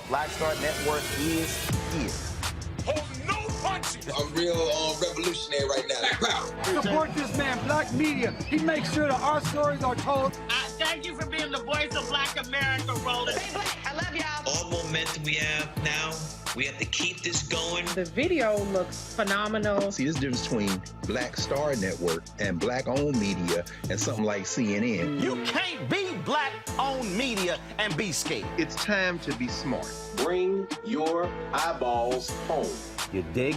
Black Star Network is here. Hold no punches. I'm real revolutionary right now. Support this man, Black Media. He makes sure that our stories are told. Thank you for being the voice of Black America, Roland. Stay black. I love y'all. All momentum we have now, we have to keep this going. The video looks phenomenal. See, there's a difference between Black Star Network and Black-owned media and something like CNN. You can't be Black-owned media and be scared. It's time to be smart. Bring your eyeballs home. You dig?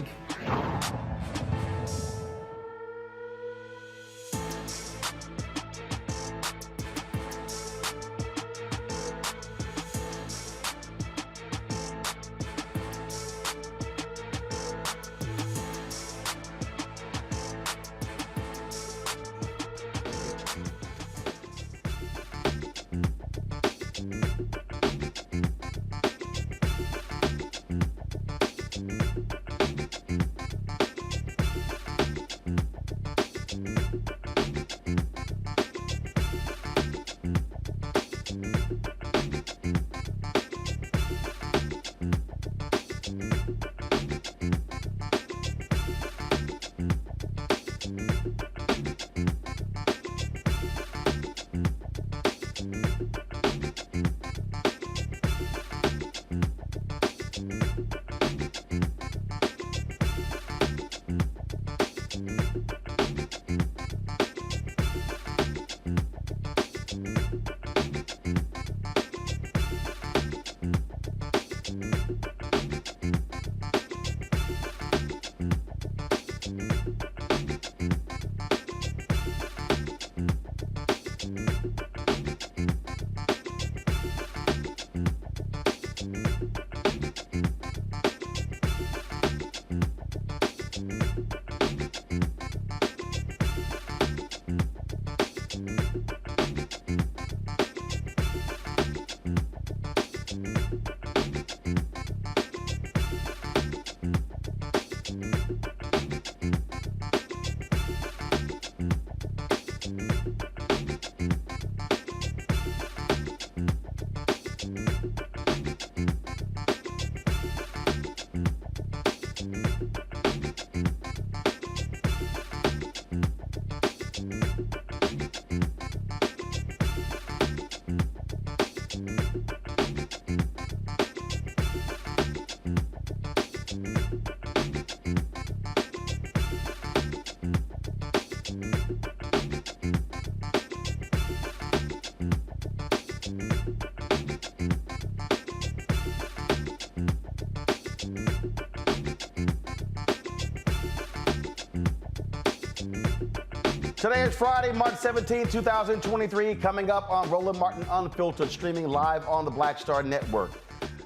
Today is Friday, March 17, 2023. Coming up on Roland Martin Unfiltered, streaming live on the Black Star Network.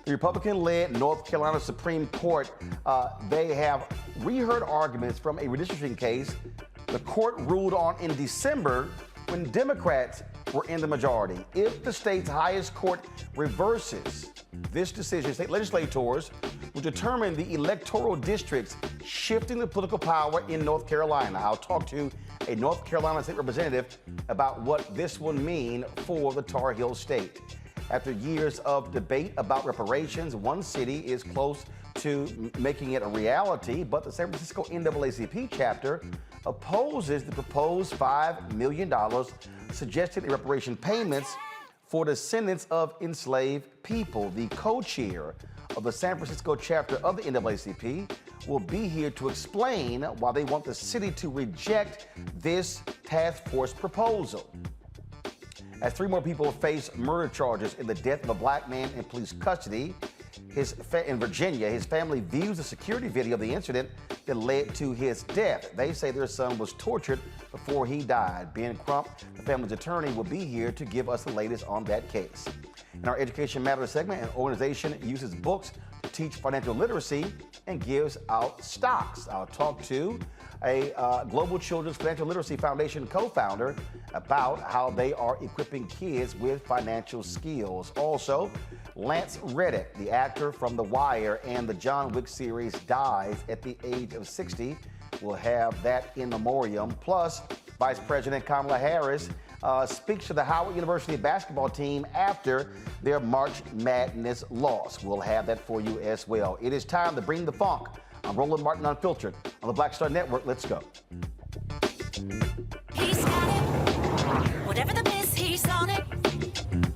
The Republican-led North Carolina Supreme Court, they have reheard arguments from a redistricting case the court ruled on in December when Democrats were in the majority. If the state's highest court reverses this decision, state legislators will determine the electoral districts shifting the political power in North Carolina. I'll talk to a North Carolina state representative about what this will mean for the Tar Heel state. After years of debate about reparations, one city is close to making it a reality, but the San Francisco NAACP chapter opposes the proposed $5 million suggested in reparation payments for descendants of enslaved people. The co-chair of the San Francisco chapter of the NAACP will be here to explain why they want the city to reject this task force proposal. As 3 more people face murder charges in the death of a black man in police custody in Virginia, his family views the security video of the incident that led to his death. They say their son was tortured before he died. Ben Crump, the family's attorney, will be here to give us the latest on that case. In our Education Matters segment, an organization uses books to teach financial literacy and gives out stocks. I'll talk to a Global Children's Financial Literacy Foundation co-founder about how they are equipping kids with financial skills. Also, Lance Reddick, the actor from The Wire and the John Wick series, dies at the age of 60. We'll have that in memoriam. Plus, Vice President Kamala Harris speaks to the Howard University basketball team after their March Madness loss. We'll have that for you as well. It is time to bring the funk. I'm Roland Martin Unfiltered on the Black Star Network. Let's go. He's got it. Whatever the miss, he's on it.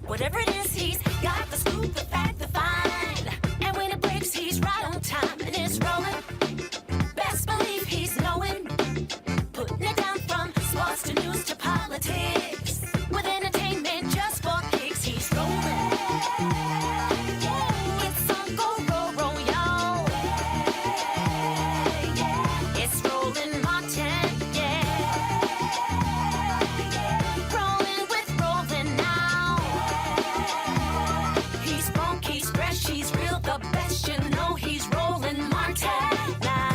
Whatever it is, he's got the scoop, the fact, the find. And when it breaks, he's right on time and it's rolling. Best believe he's knowing. Putting it down from sports to news to politics. With entertainment just for kicks, he's rolling. It's on go, roll, y'all. It's Roland Martin, yeah. Rolling with Roland now. He's funk, he's fresh, he's real, the best, you know he's Roland Martin now.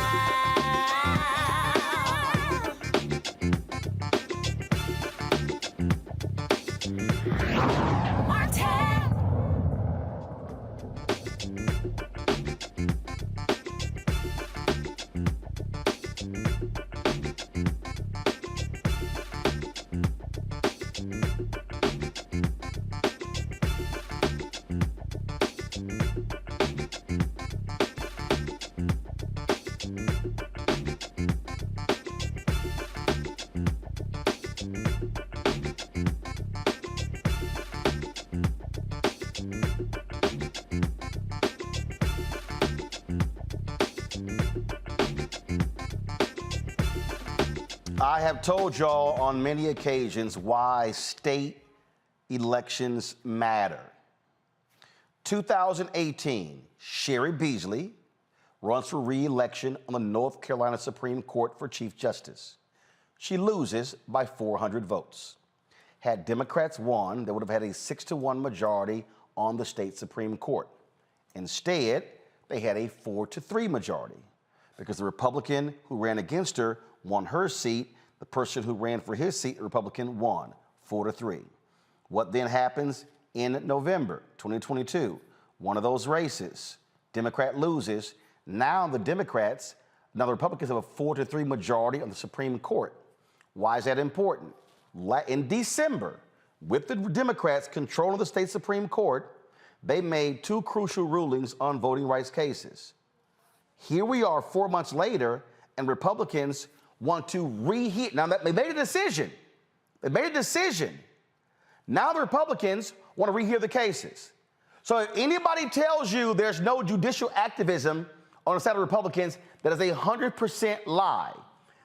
I have told y'all on many occasions why state elections matter. 2018, Sherry Beasley runs for re-election on the North Carolina Supreme Court for Chief Justice. She loses by 400 votes. Had Democrats won, they would have had a 6-1 majority on the state Supreme Court. Instead, they had a 4-3 majority because the Republican who ran against her won her seat. The person who ran for his seat, the Republican, won 4-3. What then happens in November 2022? One of those races, Democrat loses. Now the Republicans have a 4-3 majority on the Supreme Court. Why is that important? In December, with the Democrats controlling the state Supreme Court, they made 2 crucial rulings on voting rights cases. Here we are 4 months later, and Republicans want to rehear. Now, they made a decision. They made a decision. Now the Republicans want to rehear the cases. So if anybody tells you there's no judicial activism on the side of Republicans, that is 100% lie.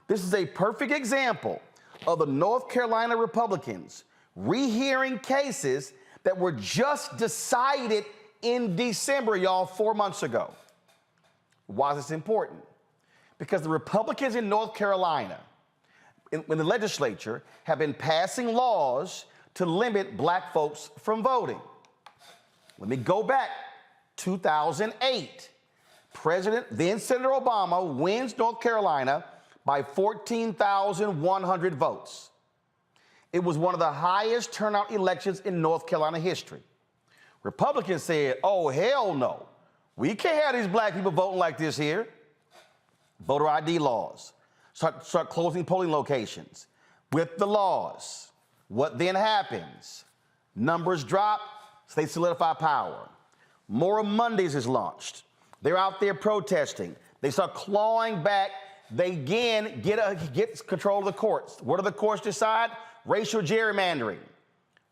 This is a perfect example of the North Carolina Republicans rehearing cases that were just decided in December, y'all, 4 months ago. Why is this important? Because the Republicans in North Carolina, when the legislature have been passing laws to limit black folks from voting. Let me go back. 2008, then Senator Obama wins North Carolina by 14,100 votes. It was one of the highest turnout elections in North Carolina history. Republicans said, oh, hell no. We can't have these black people voting like this here. Voter ID laws. Start closing polling locations. With the laws, what then happens? Numbers drop, states solidify power. More Mondays is launched. They're out there protesting. They start clawing back. They again get control of the courts. What do the courts decide? Racial gerrymandering.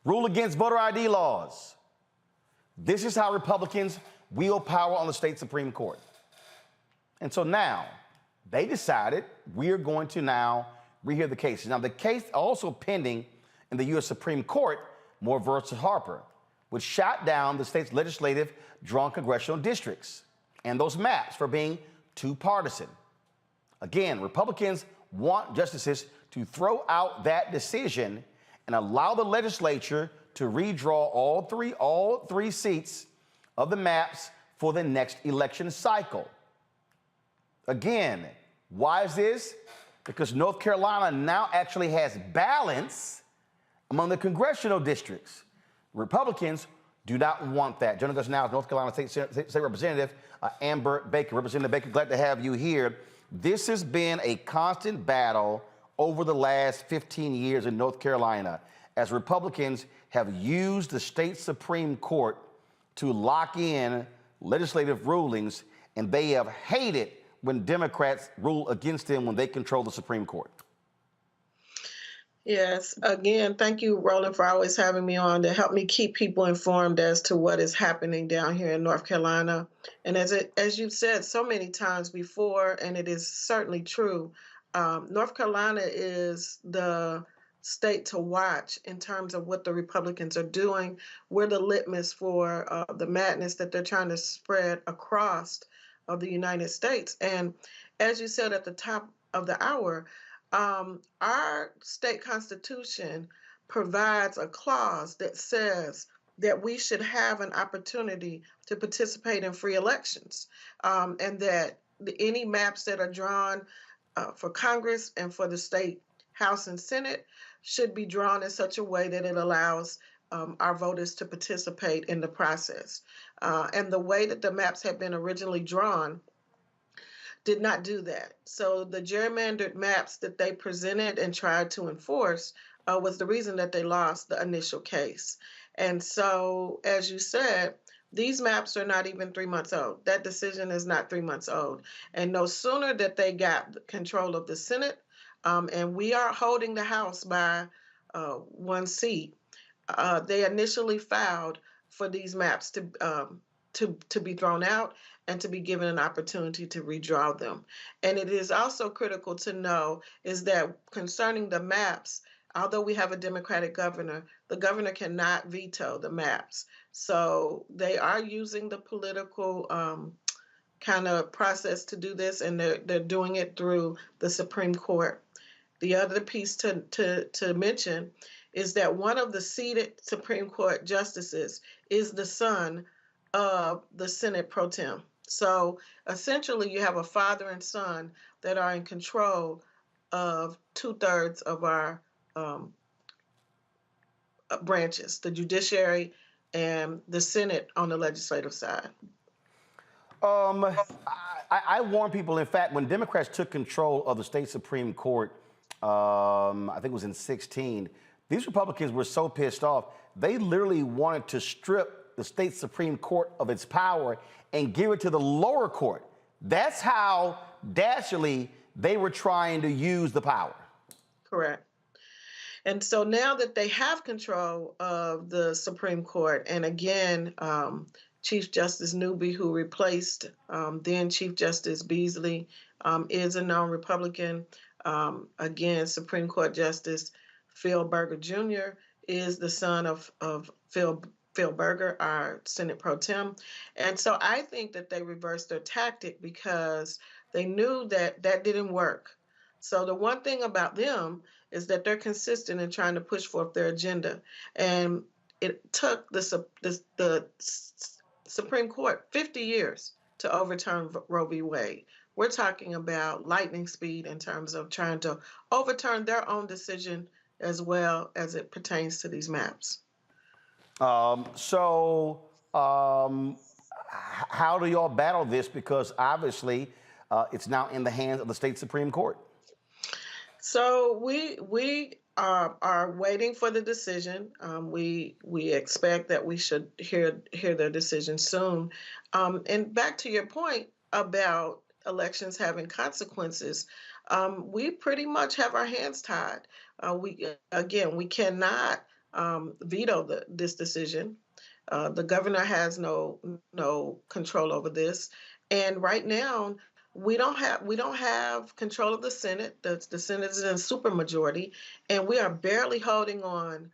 Rule against voter ID laws. This is how Republicans wield power on the state Supreme Court. And so now, they decided we're going to now rehear the cases. Now, the case also pending in the U.S. Supreme Court, Moore versus Harper, which shot down the state's legislative drawn congressional districts and those maps for being too partisan. Again, Republicans want justices to throw out that decision and allow the legislature to redraw all three seats of the maps for the next election cycle. Again, why is this? Because North Carolina now actually has balance among the congressional districts. Republicans do not want that. Joining us now is North Carolina State Representative Amber Baker. Representative Baker, glad to have you here. This has been a constant battle over the last 15 years in North Carolina as Republicans have used the state Supreme Court to lock in legislative rulings, and they have hated when Democrats rule against them when they control the Supreme Court. Yes. Again, thank you, Roland, for always having me on to help me keep people informed as to what is happening down here in North Carolina. And as you've said so many times before, and it is certainly true, North Carolina is the state to watch in terms of what the Republicans are doing. We're the litmus for the madness that they're trying to spread across of the United States. And as you said at the top of the hour, our state constitution provides a clause that says that we should have an opportunity to participate in free elections, and that any maps that are drawn for Congress and for the state House and Senate should be drawn in such a way that it allows our voters to participate in the process. And the way that the maps have been originally drawn did not do that. So the gerrymandered maps that they presented and tried to enforce was the reason that they lost the initial case. And so, as you said, these maps are not even 3 months old. That decision is not 3 months old. And no sooner that they got control of the Senate, and we are holding the House by 1 seat, they initially filed for these maps to be thrown out and to be given an opportunity to redraw them. And it is also critical to know is that concerning the maps, although we have a Democratic governor, the governor cannot veto the maps. So they are using the political kind of process to do this, and they're doing it through the Supreme Court. The other piece to mention is that one of the seated Supreme Court justices is the son of the Senate pro tem. So essentially you have a father and son that are in control of 2/3 of our branches, the judiciary and the Senate on the legislative side. I warn people, in fact, when Democrats took control of the state Supreme Court, I think it was in 2016, these Republicans were so pissed off, they literally wanted to strip the state Supreme Court of its power and give it to the lower court. That's how dastardly they were trying to use the power. Correct. And so now that they have control of the Supreme Court, and again, Chief Justice Newby, who replaced then Chief Justice Beasley, is a known Republican. Again, Supreme Court Justice Phil Berger Jr. is the son of Phil Berger, our Senate pro tem. And so I think that they reversed their tactic because they knew that that didn't work. So the one thing about them is that they're consistent in trying to push forth their agenda. And it took the Supreme Court 50 years to overturn Roe v. Wade. We're talking about lightning speed in terms of trying to overturn their own decision as well as it pertains to these maps. How do y'all battle this? Because obviously it's now in the hands of the state Supreme Court. So we are waiting for the decision. We expect that we should hear their decision soon. And back to your point about elections having consequences, we pretty much have our hands tied. We cannot veto this decision. The governor has no control over this, and right now we don't have control of the Senate. The Senate is in supermajority, and we are barely holding on.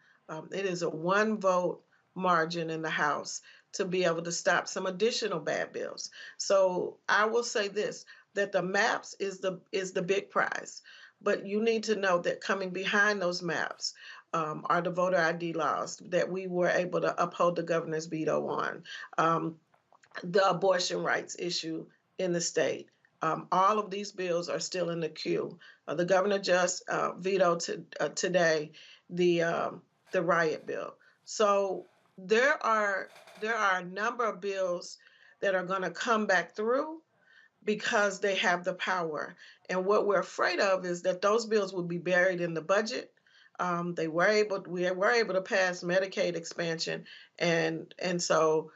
It is a 1-vote margin in the House to be able to stop some additional bad bills. So I will say this: that the maps is the big prize, but you need to know that coming behind those maps are the voter ID laws that we were able to uphold the governor's veto on, the abortion rights issue in the state. All of these bills are still in the queue. The governor just vetoed today the riot bill. So there are a number of bills that are going to come back through because they have the power. And what we're afraid of is that those bills will be buried in the budget. We were able to pass Medicaid expansion, and so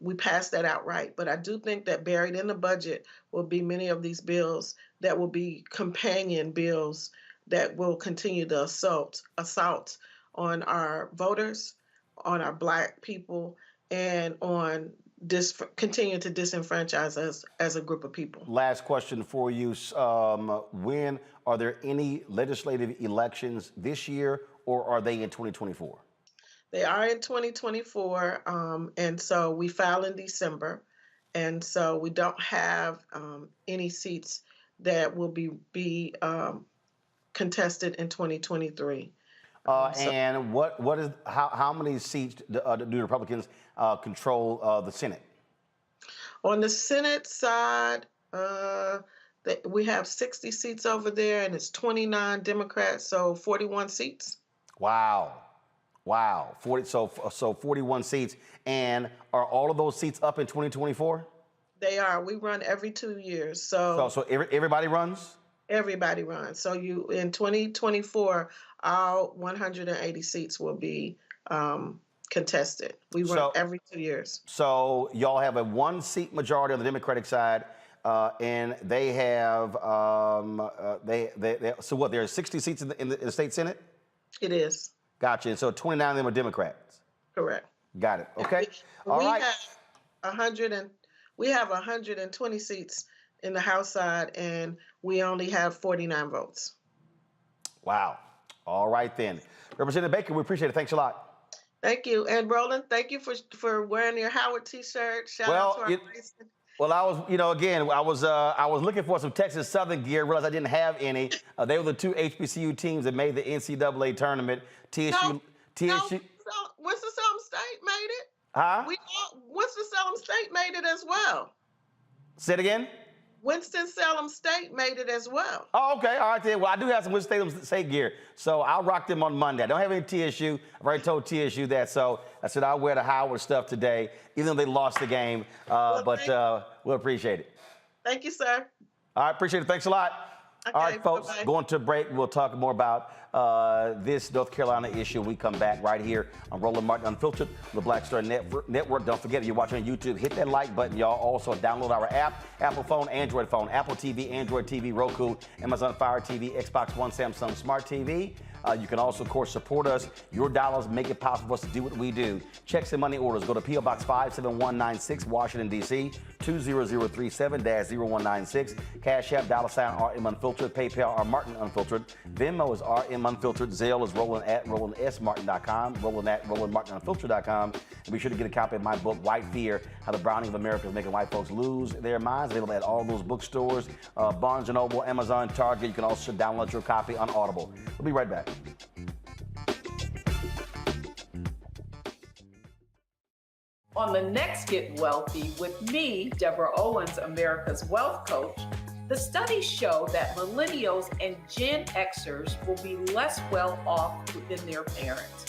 we passed that outright. But I do think that buried in the budget will be many of these bills that will be companion bills that will continue the assault on our voters, on our Black people, and on continue to disenfranchise us as a group of people. Last question for you. When are there any legislative elections this year, or are they in 2024? They are in 2024, and so we file in December, and so we don't have any seats that will be contested in 2023. And what is how many seats do the Republicans control the Senate? On the Senate side, we have 60 seats over there, and it's 29 Democrats, so 41 seats. Wow. 41 seats. And are all of those seats up in 2024? They are. We run every 2 years. So everybody runs? Everybody runs. So in 2024, all 180 seats will be contested. We run every 2 years. So y'all have a 1-seat majority on the Democratic side, and they have so what? There are 60 seats in the state Senate. It is. Gotcha. And so 29 of them are Democrats. Correct. Got it. Okay. All right. We have 120 seats in the House side, and we only have 49 votes. Wow. All right then. Representative Baker, we appreciate it. Thanks a lot. Thank you. And Roland, thank you for wearing your Howard t-shirt. Shout out to our president. Well, I was looking for some Texas Southern gear, realized I didn't have any. They were the 2 HBCU teams that made the NCAA tournament. TSU. Winston-Salem State made it. Huh? Winston-Salem State made it as well. Say it again? Winston-Salem State made it as well. Oh, okay. All right, then. Well, I do have some Winston-Salem State gear, so I'll rock them on Monday. I don't have any TSU. I've already told TSU that, so I said I'll wear the Howard stuff today, even though they lost the game. But we'll appreciate it. Thank you, sir. All right, appreciate it. Thanks a lot. Okay, all right, folks, bye-bye. Going to a break. We'll talk more about this North Carolina issue when we come back right here on Roland Martin Unfiltered, the Black Star Network. Don't forget, if you're watching on YouTube, hit that like button, y'all. Also, download our app, Apple phone, Android phone, Apple TV, Android TV, Roku, Amazon Fire TV, Xbox One, Samsung Smart TV. You can also, of course, support us. Your dollars make it possible for us to do what we do. Checks and money orders. Go to P.O. Box 57196, Washington, D.C., 20037-0196. Cash App, $RM Unfiltered. PayPal, R Martin Unfiltered. Venmo is RM Unfiltered. Zelle is Roland at RolandSMartin.com. Roland at RolandMartinUnfiltered.com. And be sure to get a copy of my book, White Fear, How the Browning of America is Making White Folks Lose Their Minds. Available at all those bookstores, Barnes & Noble, Amazon, Target. You can also download your copy on Audible. We'll be right back. On the next Get Wealthy with me, Deborah Owens, America's Wealth Coach, the studies show that millennials and Gen Xers will be less well off than their parents.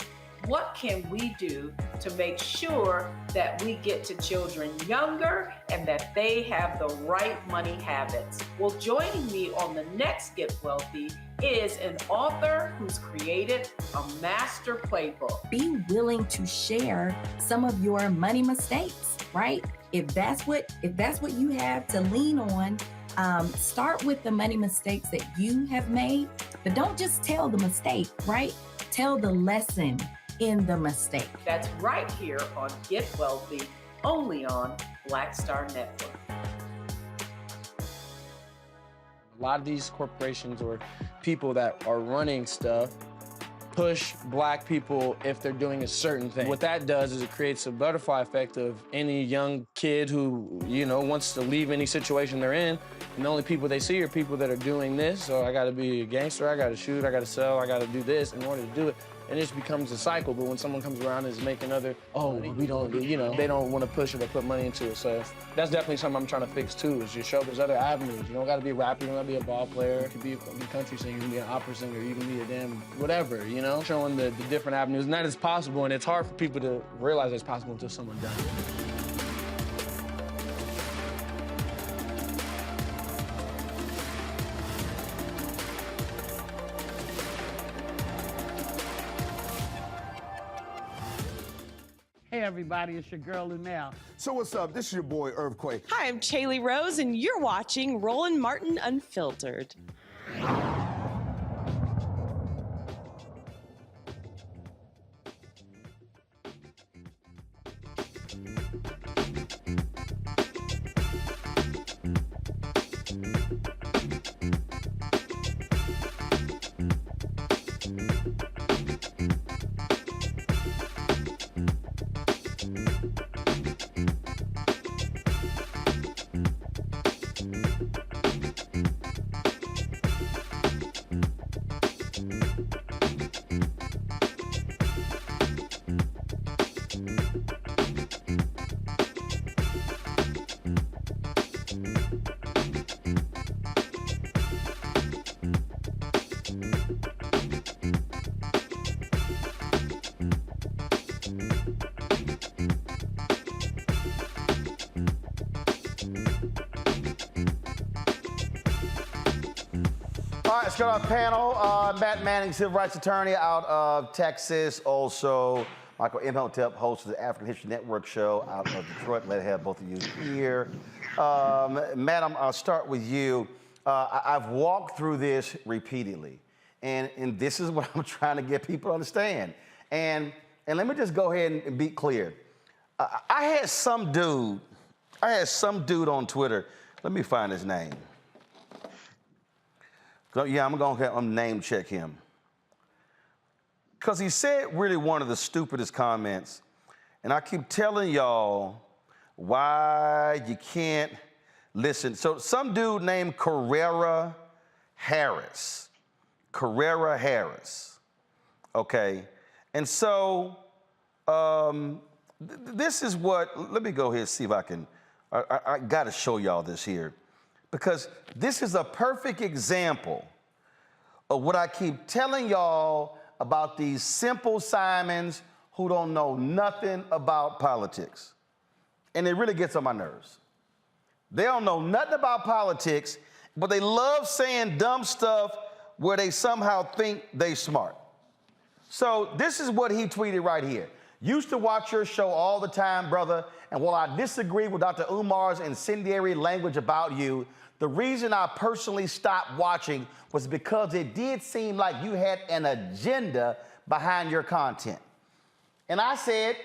What can we do to make sure that we get to children younger and that they have the right money habits? Well, joining me on the next Get Wealthy is an author who's created a master playbook. Be willing to share some of your money mistakes, right? If that's what you have to lean on, start with the money mistakes that you have made, but don't just tell the mistake, right? Tell the lesson in the mistake. That's right here on Get Wealthy, only on Black Star Network. A lot of these corporations or people that are running stuff push black people if they're doing a certain thing. What that does is it creates a butterfly effect of any young kid who, wants to leave any situation they're in, and the only people they see are people that are doing this. So I gotta be a gangster, I gotta shoot, I gotta sell, I gotta do this in order to do it. And it just becomes a cycle. But when someone comes around and is making we don't, they don't want to push it or put money into it. So that's definitely something I'm trying to fix too, is just show there's other avenues. You don't got to be a rapper, you don't got to be a ball player. You can be a country singer, you can be an opera singer, you can be a damn whatever, Showing the different avenues. And that is possible, and it's hard for people to realize it's possible until someone does it. Hey everybody, it's your girl Lunel. So what's up? This is your boy Earthquake. Hi, I'm Chaley Rose, and you're watching Roland Martin Unfiltered. All right, let's go to our panel. Matt Manning, civil rights attorney out of Texas. Also, Michael Imhotep, host of the African History Network show out of Detroit. Glad to have both of you here. Matt, I'll start with you. I've walked through this repeatedly, and this is what I'm trying to get people to understand. And let me just go ahead and be clear. I had some dude on Twitter. Let me find his name. Yeah, I'm going to name check him. Because he said really one of the stupidest comments, and I keep telling y'all why you can't listen. So some dude named Carrera Harris. Okay? And so this is what, let me go ahead and see if I can, I got to show y'all this here. Because this is a perfect example of what I keep telling y'all about these simple Simons who don't know nothing about politics. And it really gets on my nerves. They don't know nothing about politics, but they love saying dumb stuff where they somehow think they smart. So this is what he tweeted right here. Used to watch your show all the time, brother, and while I disagree with Dr. Umar's incendiary language about you, the reason I personally stopped watching was because it did seem like you had an agenda behind your content. And I said,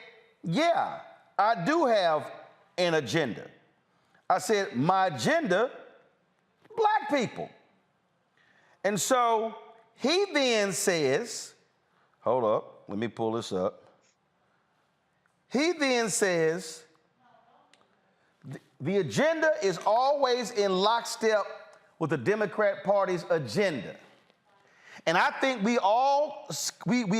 yeah, I do have an agenda. I said, my agenda, black people. And so he then says, hold up, let me pull this up. He then says, the agenda is always in lockstep with the Democrat Party's agenda. And I think we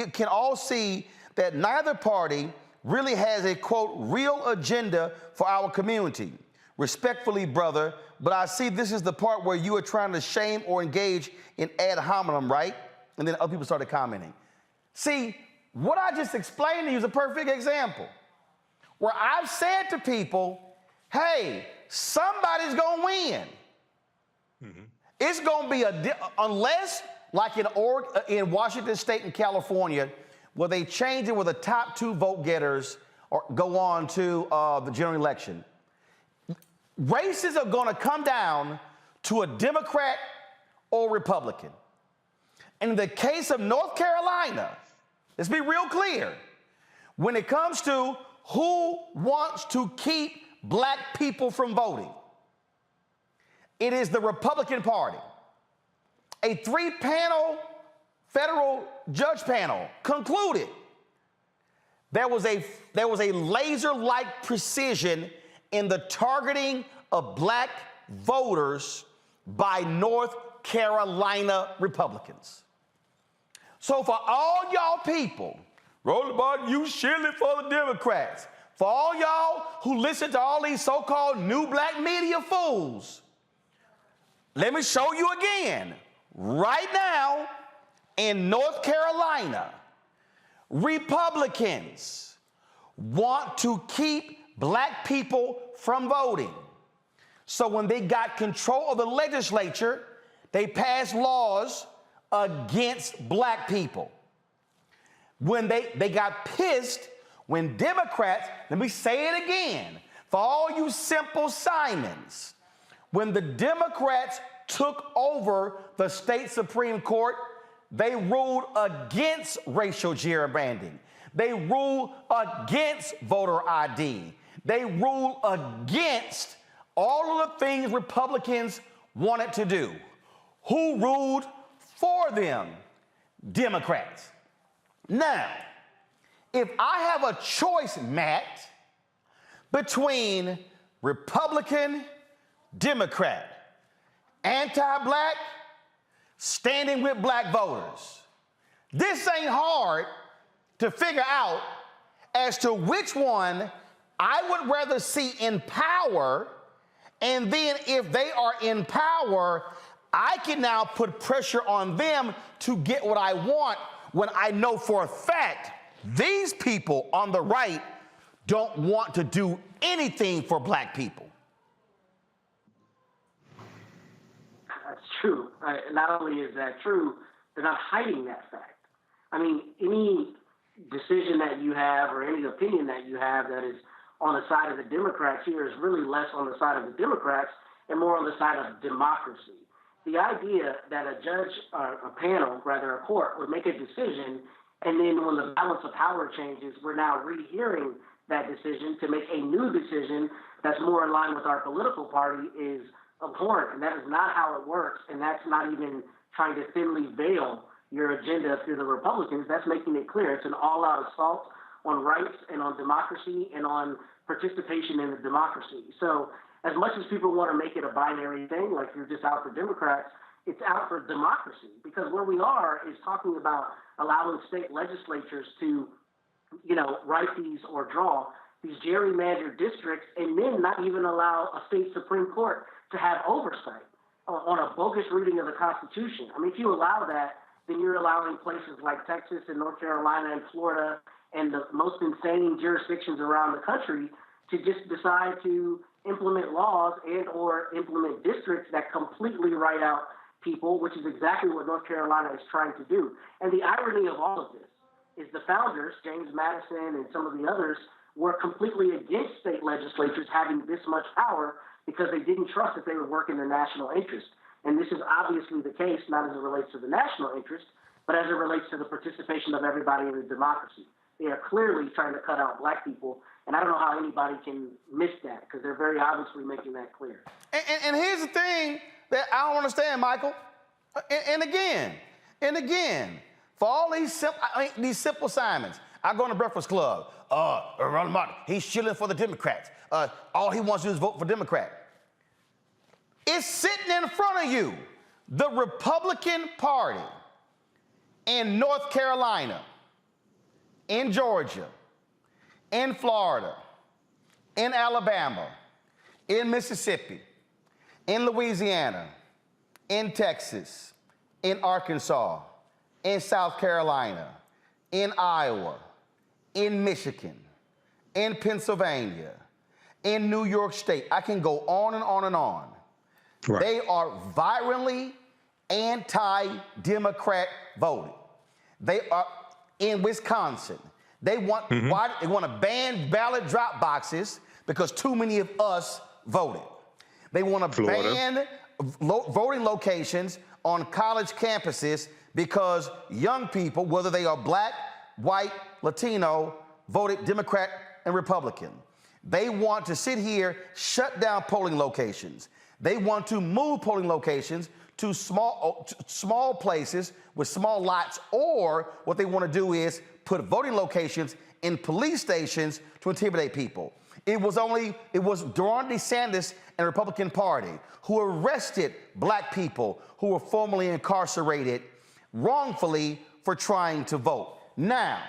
can all see that neither party really has a, quote, real agenda for our community. Respectfully, brother, but I see this is the part where you are trying to shame or engage in ad hominem, right? And then other people started commenting. See, what I just explained to you is a perfect example where I've said to people, hey, somebody's gonna win. Mm-hmm. It's gonna be unless, like in Washington State and California, where they change it where the top 2 vote getters or go on to the general election. Races are gonna come down to a Democrat or Republican. And in the case of North Carolina, let's be real clear, when it comes to who wants to keep black people from voting, it is the Republican Party. A 3-panel federal judge panel concluded there was a laser-like precision in the targeting of black voters by North Carolina Republicans. So for all y'all people, Roland Martin, you shilling for the Democrats. For all y'all who listen to all these so-called new black media fools, let me show you again. Right now, in North Carolina, Republicans want to keep black people from voting. So when they got control of the legislature, they passed laws against black people. When they got pissed when Democrats, let me say it again, for all you simple Simons, when the Democrats took over the state Supreme Court, they ruled against racial gerrymandering. They ruled against voter ID. They ruled against all of the things Republicans wanted to do. Who ruled for them? Democrats. Now, if I have a choice, Matt, between Republican, Democrat, anti-black, standing with black voters, this ain't hard to figure out as to which one I would rather see in power, and then if they are in power, I can now put pressure on them to get what I want when I know for a fact these people on the right don't want to do anything for black people. That's true. Not only is that true, they're not hiding that fact. I mean, any decision that you have or any opinion that you have that is on the side of the Democrats here is really less on the side of the Democrats and more on the side of democracy. The idea that a judge, a panel, rather a court, would make a decision, and then when the balance of power changes, we're now rehearing that decision to make a new decision that's more in line with our political party is abhorrent, and that is not how it works, and that's not even trying to thinly veil your agenda through the Republicans. That's making it clear. It's an all-out assault on rights and on democracy and on participation in the democracy. So as much as people want to make it a binary thing, like you're just out for Democrats, it's out for democracy, because where we are is talking about allowing state legislatures to, write these or draw these gerrymandered districts and then not even allow a state Supreme Court to have oversight on a bogus reading of the Constitution. I mean, if you allow that, then you're allowing places like Texas and North Carolina and Florida and the most insane jurisdictions around the country to just decide to implement laws and or implement districts that completely write out people, which is exactly what North Carolina is trying to do. And the irony of all of this is the founders, James Madison and some of the others, were completely against state legislatures having this much power because they didn't trust that they would work in the national interest. And this is obviously the case, not as it relates to the national interest, but as it relates to the participation of everybody in the democracy. They are clearly trying to cut out black people, and I don't know how anybody can miss that because they're very obviously making that clear. And here's the thing that I don't understand, Michael. And again, for all these simple assignments, I go in the Breakfast Club. Roland Martin, he's shilling for the Democrats. All he wants to do is vote for Democrat. It's sitting in front of you. The Republican Party in North Carolina, in Georgia, in Florida, in Alabama, in Mississippi, in Louisiana, in Texas, in Arkansas, in South Carolina, in Iowa, in Michigan, in Pennsylvania, in New York State. I can go on and on and on. Right. They are violently anti-Democrat voting. They are in Wisconsin. They want they want to ban ballot drop boxes because too many of us voted. They want to ban voting locations on college campuses because young people, whether they are black, white, Latino, voted Democrat and Republican. They want to sit here, shut down polling locations. They want to move polling locations to small places with small lots, or what they want to do is put voting locations in police stations to intimidate people. It was Ron DeSantis and the Republican Party who arrested black people who were formerly incarcerated wrongfully for trying to vote. Now,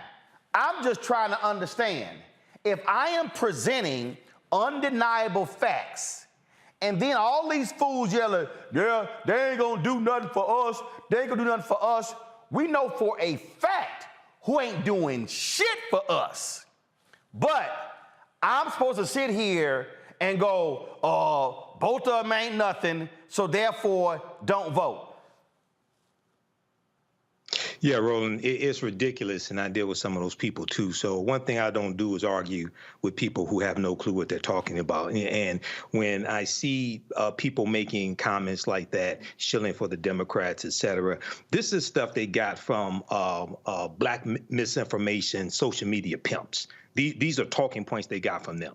I'm just trying to understand, if I am presenting undeniable facts, and then all these fools yelling, yeah, they ain't gonna do nothing for us, they ain't gonna do nothing for us. We know for a fact who ain't doing shit for us. But I'm supposed to sit here and go, both of them ain't nothing, so therefore don't vote. Yeah, Roland, it's ridiculous, and I deal with some of those people too. So one thing I don't do is argue with people who have no clue what they're talking about. And when I see people making comments like that, shilling for the Democrats, et cetera, this is stuff they got from black misinformation, social media pimps. These are talking points they got from them.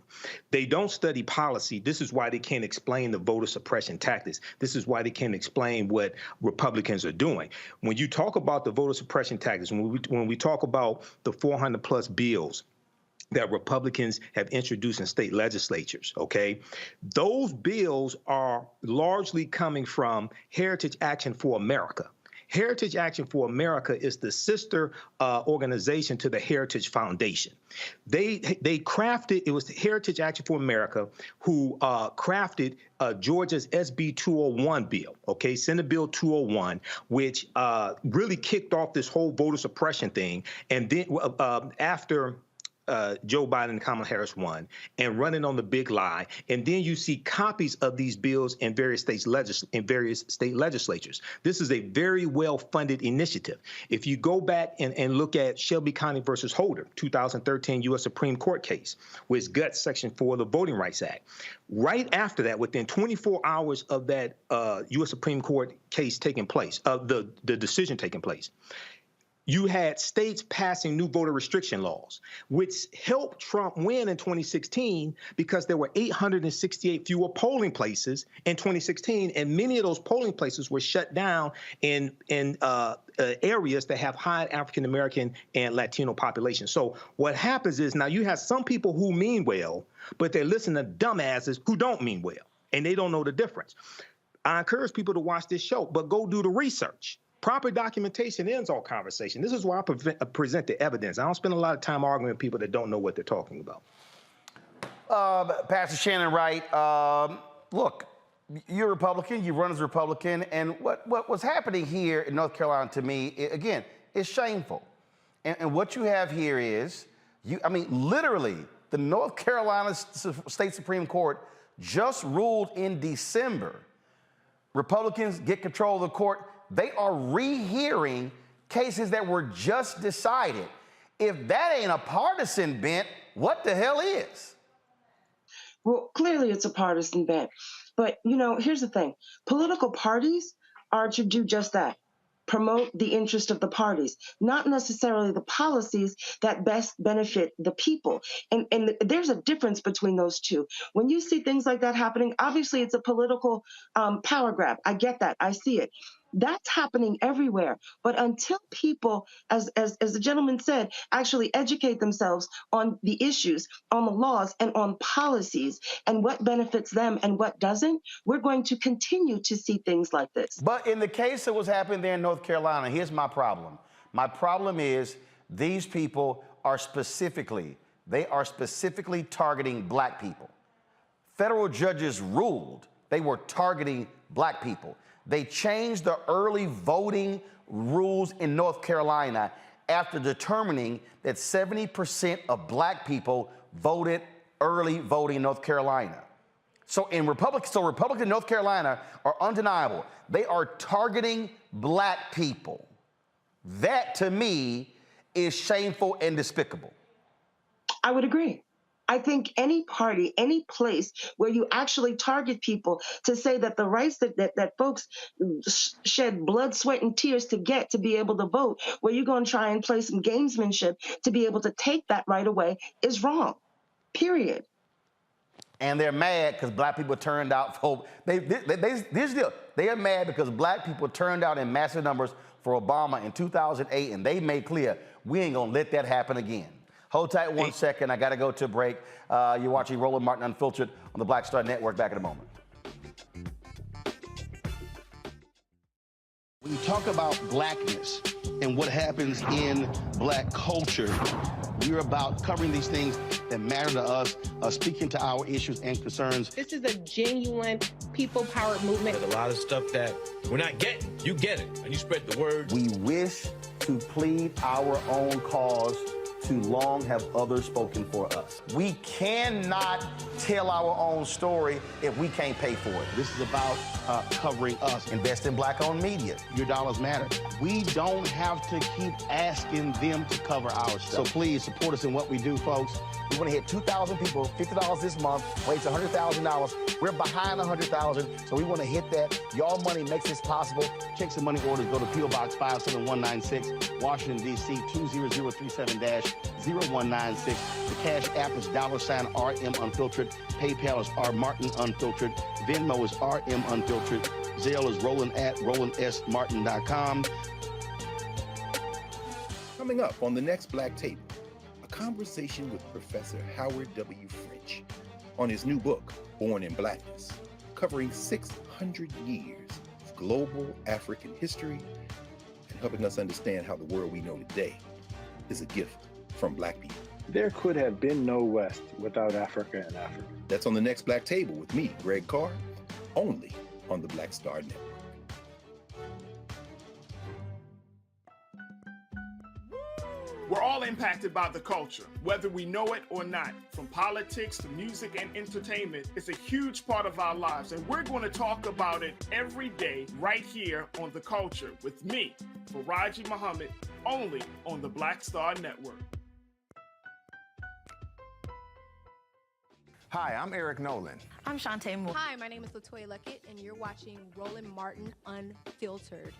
They don't study policy. This is why they can't explain the voter suppression tactics. This is why they can't explain what Republicans are doing. When you talk about the voter suppression tactics, when we talk about the 400-plus bills that Republicans have introduced in state legislatures, okay, those bills are largely coming from Heritage Action for America. Heritage Action for America is the sister organization to the Heritage Foundation. They crafted, it was Heritage Action for America who crafted Georgia's SB 201 bill, okay, Senate Bill 201, which really kicked off this whole voter suppression thing. And then after Joe Biden and Kamala Harris won, and running on the big lie. And then you see copies of these bills in various state legislatures. This is a very well-funded initiative. If you go back and look at Shelby County versus Holder, 2013 U.S. Supreme Court case, which guts Section 4 of the Voting Rights Act. Right after that, within 24 hours of that U.S. Supreme Court case taking place, the decision taking place, you had states passing new voter restriction laws, which helped Trump win in 2016 because there were 868 fewer polling places in 2016, and many of those polling places were shut down in areas that have high African-American and Latino populations. So what happens is now you have some people who mean well, but they're listening to dumbasses who don't mean well, and they don't know the difference. I encourage people to watch this show, but go do the research. Proper documentation ends all conversation. This is why I present the evidence. I don't spend a lot of time arguing with people that don't know what they're talking about. Pastor Shannon Wright, look, you're a Republican, you run as a Republican, and what was happening here in North Carolina to me, again, is shameful. And what you have here is, literally, the North Carolina State Supreme Court just ruled in December. Republicans get control of the court. They are rehearing cases that were just decided. If that ain't a partisan bent, what the hell is? Well, clearly it's a partisan bent. But, you know, here's the thing. Political parties are to do just that. Promote the interest of the parties, not necessarily the policies that best benefit the people. And there's a difference between those two. When you see things like that happening, obviously it's a political power grab. I get that. I see it. That's happening everywhere. But until people, as the gentleman said, actually educate themselves on the issues, on the laws, and on policies, and what benefits them and what doesn't, we're going to continue to see things like this. But in the case of what's happening there in North Carolina, here's my problem. My problem is these people are specifically targeting black people. Federal judges ruled they were targeting black people. They changed the early voting rules in North Carolina after determining that 70% of black people voted early voting in North Carolina. So Republican North Carolina are undeniable. They are targeting black people. That, to me, is shameful and despicable. I would agree. I think any party, any place where you actually target people to say that the rights that folks shed blood, sweat, and tears to get to be able to vote, where you're going to try and play some gamesmanship to be able to take that right away is wrong, period. And they're mad because black people turned out for, they are mad because black people turned out in massive numbers for Obama in 2008, and they made clear, we ain't gonna let that happen again. Hold tight 1 second. I got to go to a break. You're watching Roland Martin Unfiltered on the Black Star Network. Back in a moment. When you talk about blackness and what happens in black culture, we're about covering these things that matter to us, speaking to our issues and concerns. This is a genuine people-powered movement. There's a lot of stuff that we're not getting. You get it, and you spread the word. We wish to plead our own cause. Too long have others spoken for us. We cannot tell our own story if we can't pay for it. This is about covering us. Invest in black-owned media. Your dollars matter. We don't have to keep asking them to cover our stuff. So please support us in what we do, folks. We want to hit 2,000 people, $50 this month, raise $100,000. We're behind 100,000, so we want to hit that. Your money makes this possible. Checks and money orders go to P.O. Box 57196, Washington, D.C. 20036-0196. The Cash App is $RM Unfiltered. PayPal is R Martin Unfiltered. Venmo is RM Unfiltered. Zelle is RolandSMartin.com. Coming up on the next Black Table, a conversation with Professor Howard W. French on his new book, Born in Blackness, covering 600 years of global African history and helping us understand how the world we know today is a gift from black people. There could have been no West without Africa and Africa. That's on the next Black Table with me, Greg Carr, only on the Black Star Network. We're all impacted by the culture, whether we know it or not. From politics to music and entertainment, it's a huge part of our lives, and we're going to talk about it every day right here on The Culture with me, Faraji Muhammad, only on the Black Star Network. Hi, I'm Eric Nolan. I'm Shantae Moore. Hi, my name is Latoya Luckett, and you're watching Roland Martin Unfiltered.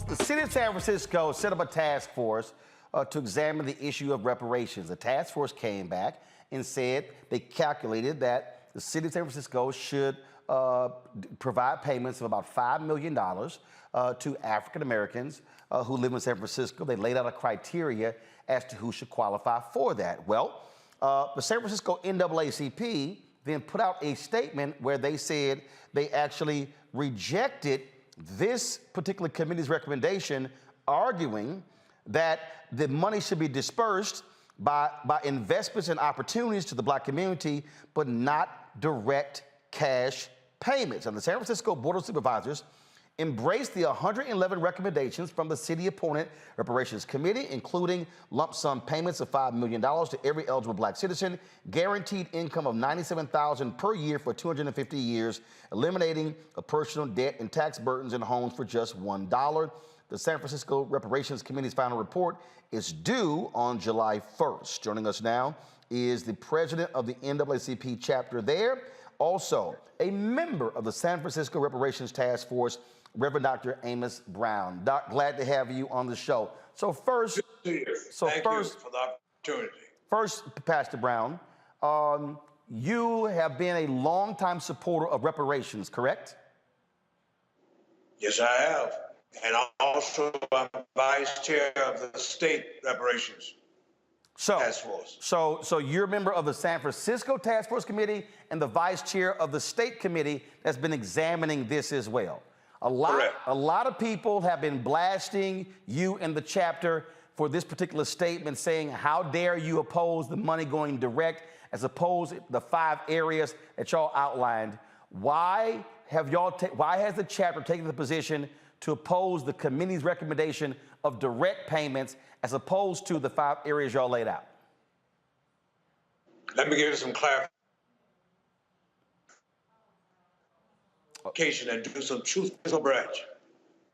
The city of San Francisco set up a task force to examine the issue of reparations. The task force came back and said they calculated that the city of San Francisco should provide payments of about $5 million to African Americans who live in San Francisco. They laid out a criteria as to who should qualify for that. Well, the San Francisco NAACP then put out a statement where they said they actually rejected this particular committee's recommendation, arguing that the money should be dispersed by investments and opportunities to the Black community, but not direct cash payments. And the San Francisco Board of Supervisors embraced the 111 recommendations from the city-appointed reparations committee, including lump sum payments of $5 million to every eligible Black citizen, guaranteed income of $97,000 per year for 250 years, eliminating personal debt and tax burdens in homes for just $1. The San Francisco Reparations Committee's final report is due on July 1st. Joining us now is the president of the NAACP chapter there, also a member of the San Francisco Reparations Task Force, Reverend Dr. Amos Brown. Doc, glad to have you on the show. So first, Thank you for the opportunity. First, Pastor Brown, you have been a longtime supporter of reparations, correct? Yes, I have. And also I'm vice chair of the state reparations task force. So you're a member of the San Francisco Task Force Committee and the vice chair of the state committee that's been examining this as well. A lot of people have been blasting you and the chapter for this particular statement, saying, how dare you oppose the money going direct as opposed to the 5 areas that y'all outlined. Why has the chapter taken the position to oppose the committee's recommendation of direct payments as opposed to the 5 areas y'all laid out? Let me give you some clarification and do some truthful branch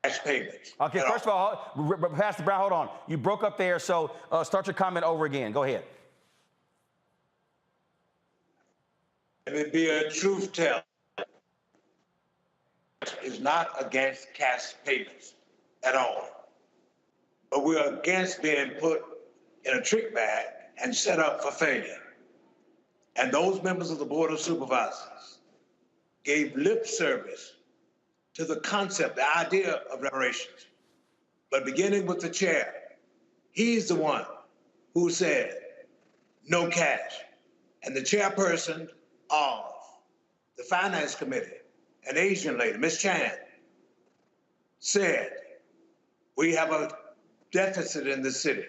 cash payments. Okay, first of all, Pastor Brown, hold on. You broke up there, so start your comment over again. Go ahead. Let me be a truth teller. Is not against cash payments at all. But we're against being put in a trick bag and set up for failure. And those members of the Board of Supervisors gave lip service to the concept, the idea of reparations. But beginning with the chair, he's the one who said no cash. And the chairperson of the Finance Committee, an Asian lady, Ms. Chan, said, we have a deficit in the city.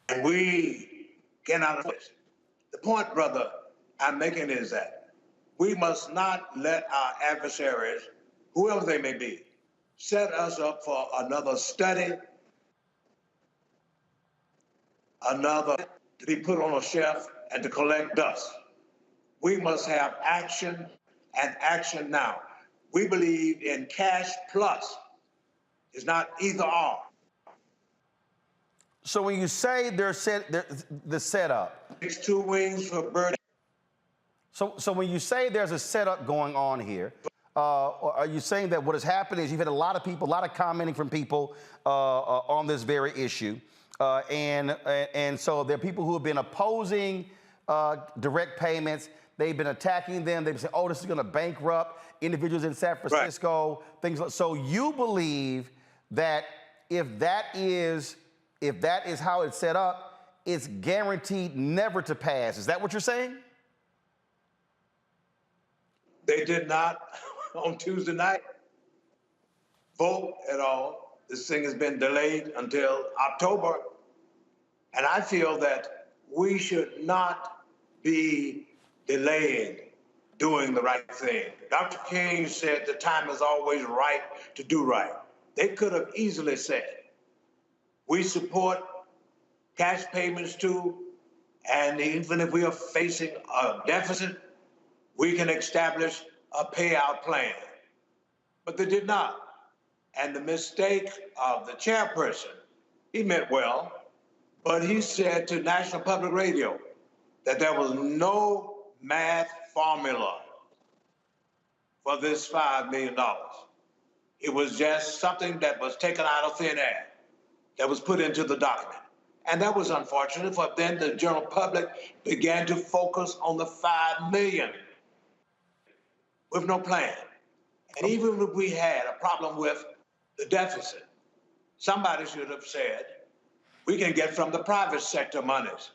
And we cannot afford it. The point, brother, I'm making is that we must not let our adversaries, whoever they may be, set us up for another study, another to be put on a shelf and to collect dust. We must have action and action now. We believe in cash plus. It's not either or. So when you say the setup, it's 2 wings for bird. So when you say there's a setup going on here, are you saying that what has happened is you've had a lot of people, a lot of commenting from people on this very issue, and so there are people who have been opposing direct payments. They've been attacking them. They've said, "Oh, this is going to bankrupt individuals in San Francisco." Right. Things like so. You believe that if that is how it's set up, it's guaranteed never to pass. Is that what you're saying? They did not on Tuesday night vote at all. This thing has been delayed until October, and I feel that we should not be delaying doing the right thing. Dr. King said the time is always right to do right. They could have easily said, we support cash payments too, and even if we are facing a deficit, we can establish a payout plan. But they did not. And the mistake of the chairperson, he meant well, but he said to National Public Radio that there was no math formula for this $5 million. It was just something that was taken out of thin air, that was put into the document. And that was unfortunate, for then the general public began to focus on the $5 million. with no plan. And even if we had a problem with the deficit, somebody should have said, we can get from the private sector monies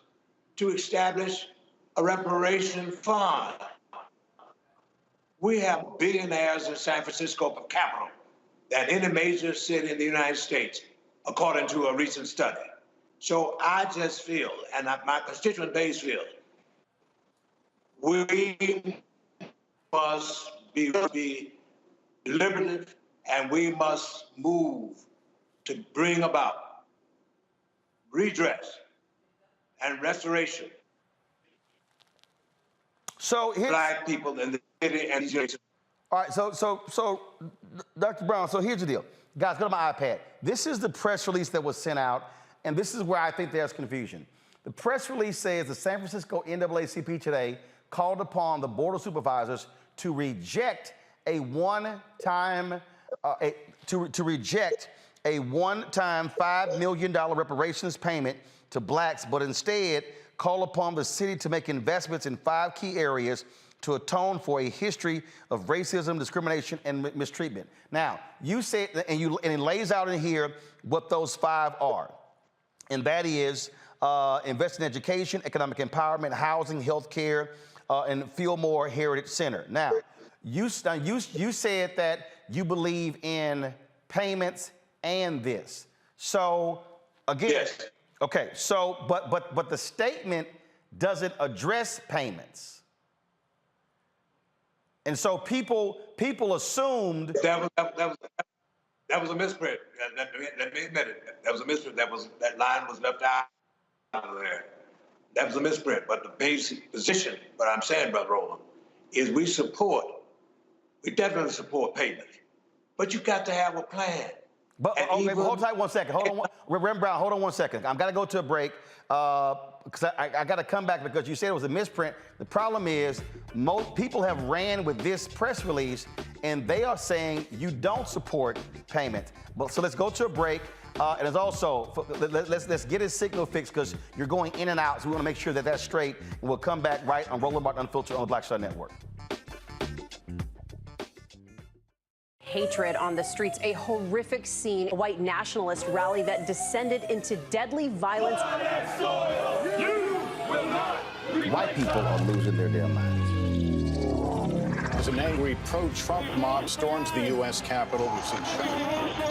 to establish a reparation fund. We have billionaires in San Francisco per capita than any major city in the United States, according to a recent study. So I just feel, and my constituent base feels, we must be deliberative, and we must move to bring about redress and restoration. So Black people in the city and the all right, so Dr. Brown, so here's the deal. Guys, go to my iPad. This is the press release that was sent out, and this is where I think there's confusion. The press release says the San Francisco NAACP today called upon the Board of Supervisors to reject a one-time $5 million reparations payment to blacks, but instead call upon the city to make investments in 5 key areas to atone for a history of racism, discrimination, and mistreatment. Now, you said, and it lays out in here what those 5 are, and that is invest in education, economic empowerment, housing, healthcare, and Fillmore Heritage Center. Now, you said that you believe in payments and this. So again, yes. Okay. So, but the statement doesn't address payments. And so people assumed that was a misprint. Let me admit it. That was a misprint. That line was left out of there. That was a misprint. But the basic position, what I'm saying, Brother Roland, is we definitely support payment. But you got to have a plan. But okay, hold tight 1 second. Hold on, Reverend Brown. Hold on 1 second. I've got to go to a break because I got to come back because you said it was a misprint. The problem is most people have ran with this press release and they are saying you don't support payment. But so let's go to a break. And as also let's get his signal fixed because you're going in and out. So we want to make sure that that's straight. And we'll come back right on Roland Martin Unfiltered on the Black Star Network. Hatred on the streets, a horrific scene, a white nationalist rally that descended into deadly violence. White people are losing their damn minds. As an angry pro-Trump mob storms the U.S. Capitol, we've seen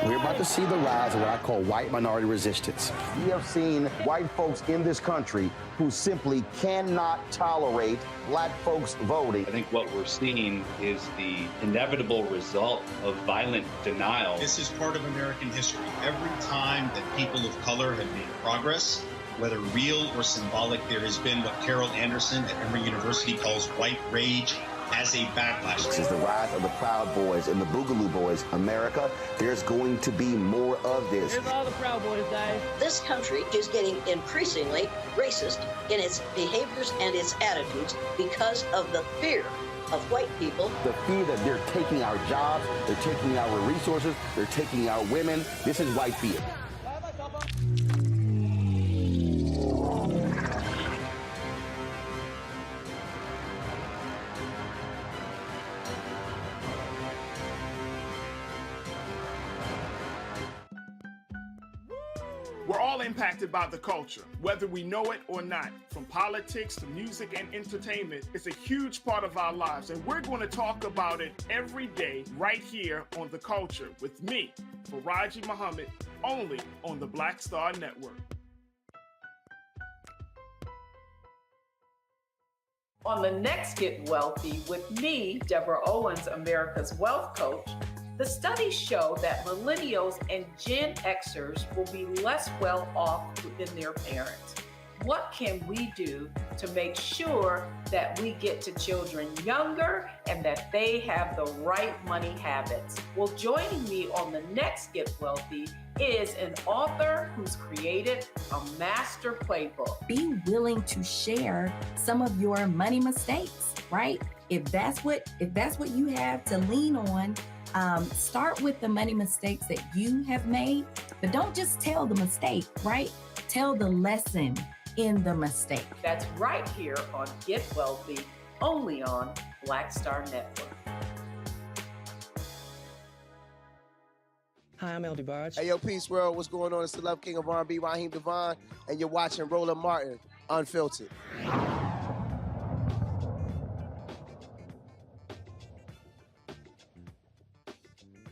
We're about to see the rise of what I call white minority resistance. We have seen white folks in this country who simply cannot tolerate black folks voting. I think what we're seeing is the inevitable result of violent denial. This is part of American history. Every time that people of color have made progress, whether real or symbolic, there has been what Carol Anderson at Emory University calls white rage as a backlash. This is the rise of the Proud Boys and the Boogaloo Boys. America, there's going to be more of this. Here's all the Proud Boys, guys. This country is getting increasingly racist in its behaviors and its attitudes because of the fear of white people. The fear that they're taking our jobs, they're taking our resources, they're taking our women. This is white fear. We're all impacted by the culture, whether we know it or not. From politics to music and entertainment, it's a huge part of our lives, and we're going to talk about it every day right here on The Culture with me, Faraji Muhammad, only on the Black Star Network. On the next Get Wealthy with me, Deborah Owens, America's Wealth Coach, the studies show that millennials and Gen Xers will be less well off than their parents. What can we do to make sure that we get to children younger and that they have the right money habits? Well, joining me on the next Get Wealthy is an author who's created a master playbook. Be willing to share some of your money mistakes, right? If that's what you have to lean on, start with the money mistakes that you have made, but don't just tell the mistake, right? Tell the lesson in the mistake. That's right here on Get Wealthy, only on Black Star Network. Hi, I'm LD Barge. Hey, yo, Peace World, what's going on? It's the Love King of R&B, Raheem Devon, and you're watching Roland Martin, Unfiltered.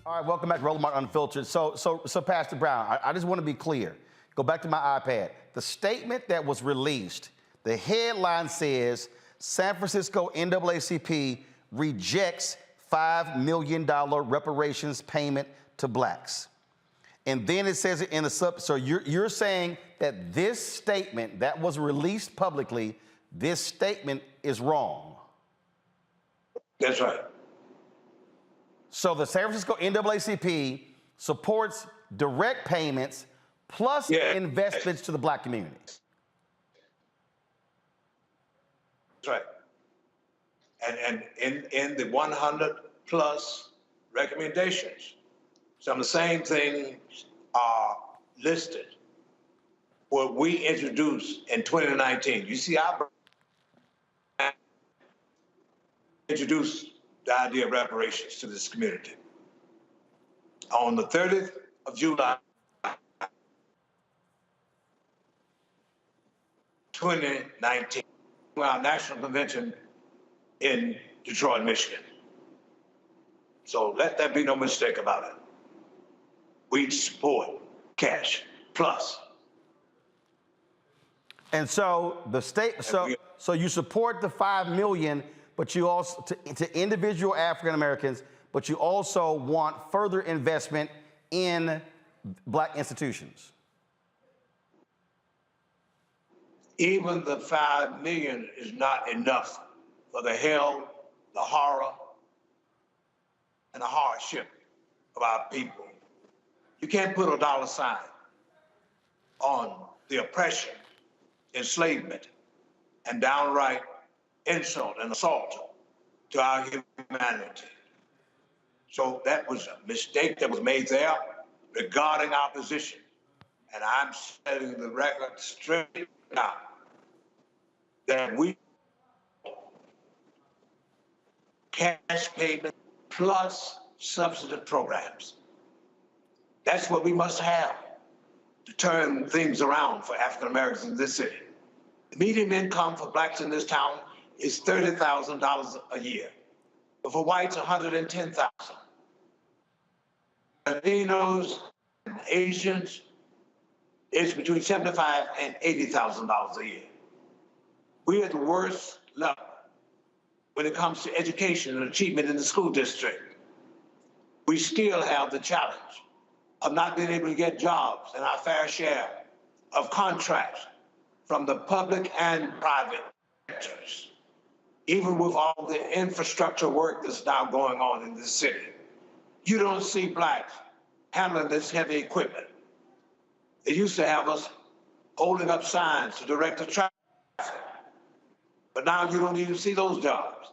All right, welcome back to Roland Martin Unfiltered. So Pastor Brown, I just want to be clear. Go back to my iPad. The statement that was released, the headline says, San Francisco NAACP rejects $5 million reparations payment to blacks. And then it says it in the so you're saying that this statement that was released publicly, this statement is wrong. That's right. So the San Francisco NAACP supports direct payments plus investments to the black community. That's right. And in the 100 plus recommendations, some of the same things are listed. What we introduced in 2019. You see, I introduced the idea of reparations to this community. On the 30th of July, 2019, our national convention in Detroit, Michigan. So let there be no mistake about it. We support cash plus. And so the state, so you support the $5 million, but you also to individual African Americans, but you also want further investment in black institutions. Even the $5 million is not enough for the hell, the horror, and the hardship of our people. You can't put a dollar sign on the oppression, enslavement, and downright insult and assault to our humanity. So that was a mistake that was made there regarding our position. And I'm setting the record straight now that we cash payment plus subsidy programs. That's what we must have to turn things around for African Americans in this city. The median income for blacks in this town is $30,000 a year, but for whites, $110,000. Latinos and Asians, it's between $75,000 and $80,000 a year. We are at the worst level when it comes to education and achievement in the school district. We still have the challenge of not being able to get jobs and our fair share of contracts from the public and private sectors, even with all the infrastructure work that's now going on in this city. You don't see blacks handling this heavy equipment. They used to have us holding up signs to direct the traffic, but now you don't even see those jobs.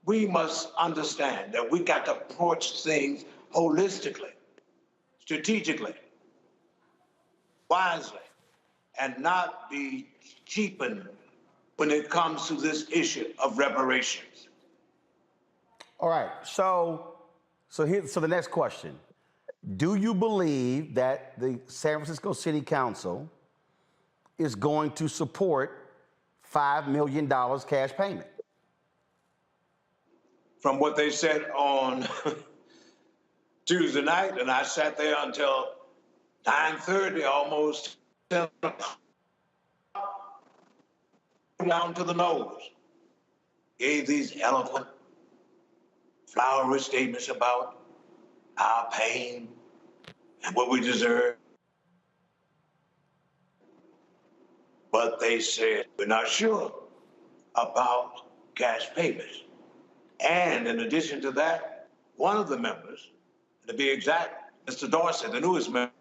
We must understand that we got to approach things holistically, strategically, wisely, and not be cheapened when it comes to this issue of reparations. All right, so the next question. Do you believe that the San Francisco City Council is going to support $5 million cash payment? From what they said on Tuesday night, and I sat there until 9:30, almost 10 o'clock, down to the nose, gave these eloquent, flowery statements about our pain and what we deserve. But they said, we're not sure about cash payments. And in addition to that, one of the members, to be exact, Mr. Dorsey, the newest member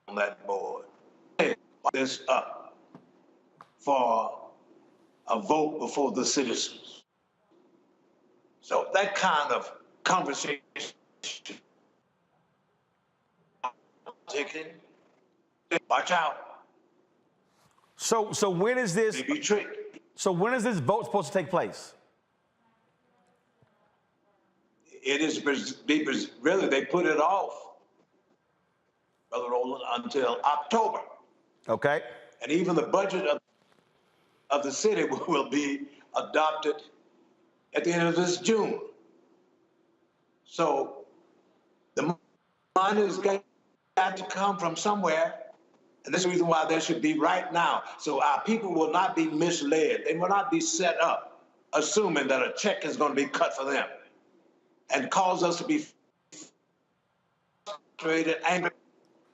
on that board, this up for a vote before the citizens. So that kind of conversation, watch out. So when is this? So when is this vote supposed to take place? it is really, they put it off, Brother Roland, until October. Okay. And even the budget of the city will be adopted at the end of this June. So the money is going to have to come from somewhere. And this is the reason why there should be right now. So our people will not be misled. They will not be set up assuming that a check is going to be cut for them and cause us to be frustrated, angry,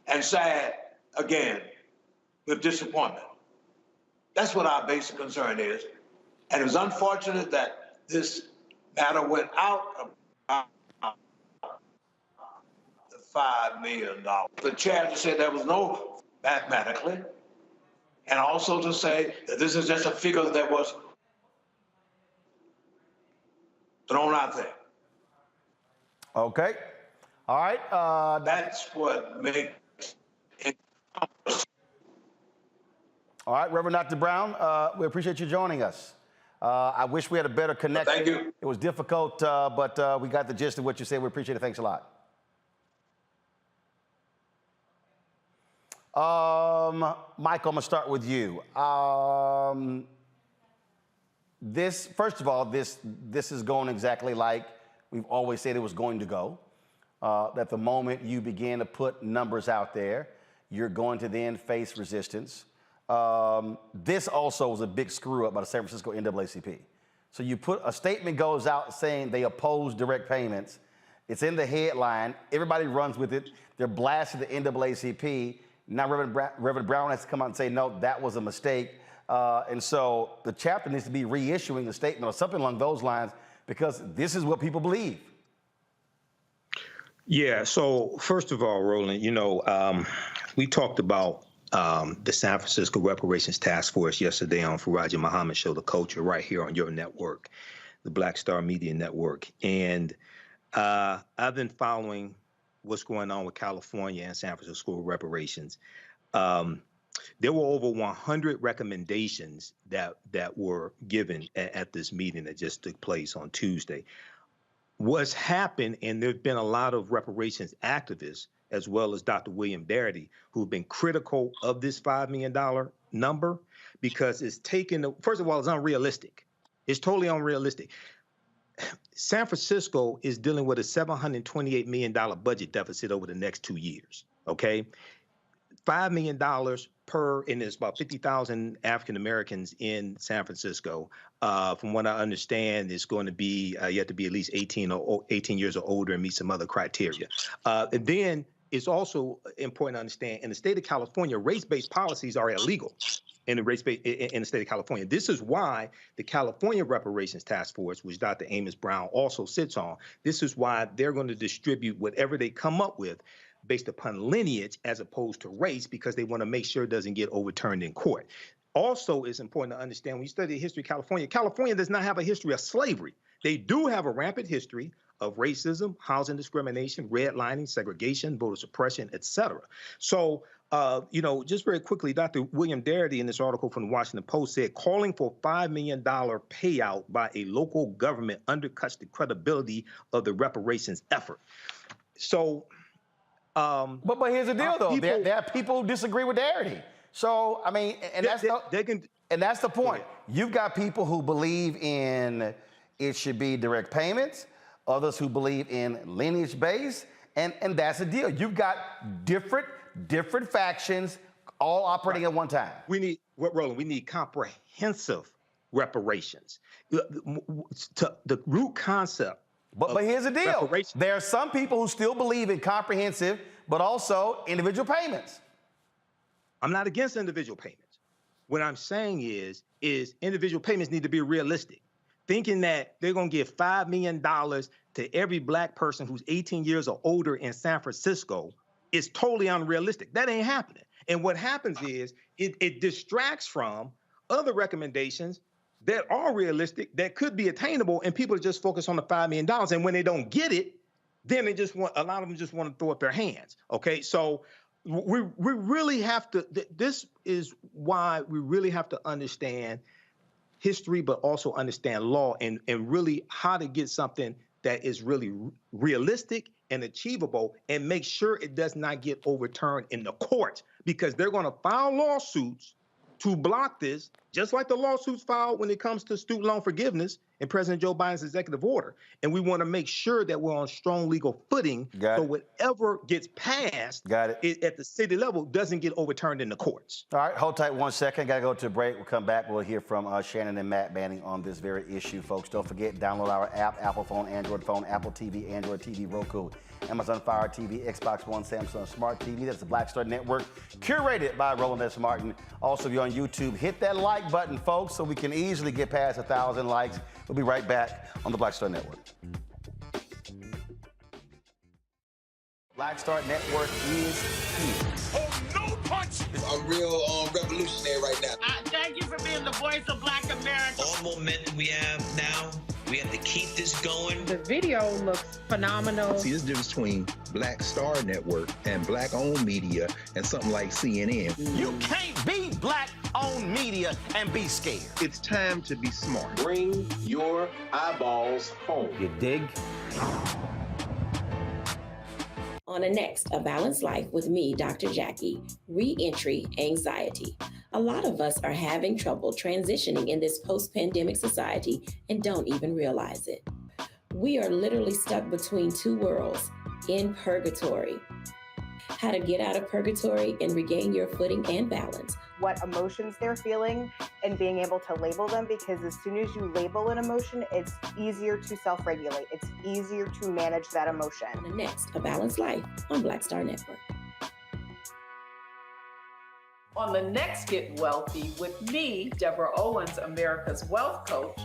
and sad again with disappointment. That's what our basic concern is. And it was unfortunate that this matter went out of the $5 million. The chair said there was no mathematically, and also to say that this is just a figure that was thrown out there. Okay. All right. That's what makes it. All right, Reverend Dr. Brown, we appreciate you joining us. I wish we had a better connection. Thank you. It was difficult, but we got the gist of what you said. We appreciate it. Thanks a lot. Michael, I'm gonna start with you. First of all, this is going exactly like we've always said it was going to go. That the moment you begin to put numbers out there, you're going to then face resistance. This also was a big screw up by the San Francisco NAACP. So you put a statement goes out saying they oppose direct payments. It's in the headline. Everybody runs with it. They're blasting the NAACP. Now Reverend Brown has to come out and say, no, that was a mistake. And so the chapter needs to be reissuing a statement or something along those lines because this is what people believe. Yeah. So first of all, Roland, we talked about the San Francisco Reparations Task Force yesterday on Faraja Muhammad Show, The Culture, right here on your network, the Black Star Media Network. And I've been following what's going on with California and San Francisco reparations. There were over 100 recommendations that were given at this meeting that just took place on Tuesday. What's happened, and there's been a lot of reparations activists, as well as Dr. William Darity, who've been critical of this $5 million number because it's taken, first of all, it's unrealistic. It's totally unrealistic. San Francisco is dealing with a $728 million budget deficit over the next 2 years, okay? $5 million per, and there's about 50,000 African Americans in San Francisco. From what I understand, it's going to be, you have to be at least 18 years or older and meet some other criteria. And then it's also important to understand, in the state of California, race-based policies are illegal in the state of California. This is why the California Reparations Task Force, which Dr. Amos Brown also sits on, this is why they're going to distribute whatever they come up with based upon lineage as opposed to race, because they want to make sure it doesn't get overturned in court. Also, it's important to understand when you study the history of California, California does not have a history of slavery. They do have a rampant history of racism, housing discrimination, redlining, segregation, voter suppression, et cetera. So, just very quickly, Dr. William Darity in this article from the Washington Post said, calling for $5 million payout by a local government undercuts the credibility of the reparations effort. So, but here's the deal, though. There are people who disagree with Darity. So, I mean, and that's the point. You've got people who believe in it should be direct payments, others who believe in lineage-based, and that's the deal. You've got different factions all operating at one time. Roland, we need comprehensive reparations. The root concept. But here's the deal. There are some people who still believe in comprehensive, but also individual payments. I'm not against individual payments. What I'm saying is individual payments need to be realistic. Thinking that they're going to give $5 million to every black person who's 18 years or older in San Francisco is totally unrealistic. That ain't happening. And what happens is it distracts from other recommendations that are realistic, that could be attainable, and people are just focused on the $5 million. And when they don't get it, then a lot of them just want to throw up their hands. Okay, so we really have to, this is why we really have to understand history, but also understand law and really how to get something that is really realistic and achievable, and make sure it does not get overturned in the court, because they're going to file lawsuits to block this, just like the lawsuits filed when it comes to student loan forgiveness and President Joe Biden's executive order. And we want to make sure that we're on strong legal footing, so whatever gets passed at the city level doesn't get overturned in the courts. All right, hold tight 1 second. Got to go to a break. We'll come back. We'll hear from Shannon and Matt Banning on this very issue, folks. Don't forget, download our app, Apple phone, Android phone, Apple TV, Android TV, Roku, Amazon Fire TV, Xbox One, Samsung Smart TV. That's the Black Star Network, curated by Roland S. Martin. Also, if you're on YouTube, hit that like button, folks, so we can easily get past 1,000 likes. We'll be right back on the Black Star Network. Black Star Network is here. Oh, no punch! I'm real revolutionary right now. Thank you for being the voice of Black America. All momentum we have now, we have to keep this going. The video looks phenomenal. See, there's a difference between Black Star Network and Black-owned media and something like CNN. You can't be Black-owned media and be scared. It's time to be smart. Bring your eyeballs home. You dig? On the next A Balanced Life with me, Dr. Jackie, re-entry anxiety. A lot of us are having trouble transitioning in this post-pandemic society and don't even realize it. We are literally stuck between two worlds, in purgatory. How to get out of purgatory and regain your footing and balance. What emotions they're feeling and being able to label them, because as soon as you label an emotion, it's easier to self-regulate. It's easier to manage that emotion. On the next A Balanced Life on Black Star Network. On the next Get Wealthy with me, Deborah Owens, America's Wealth Coach,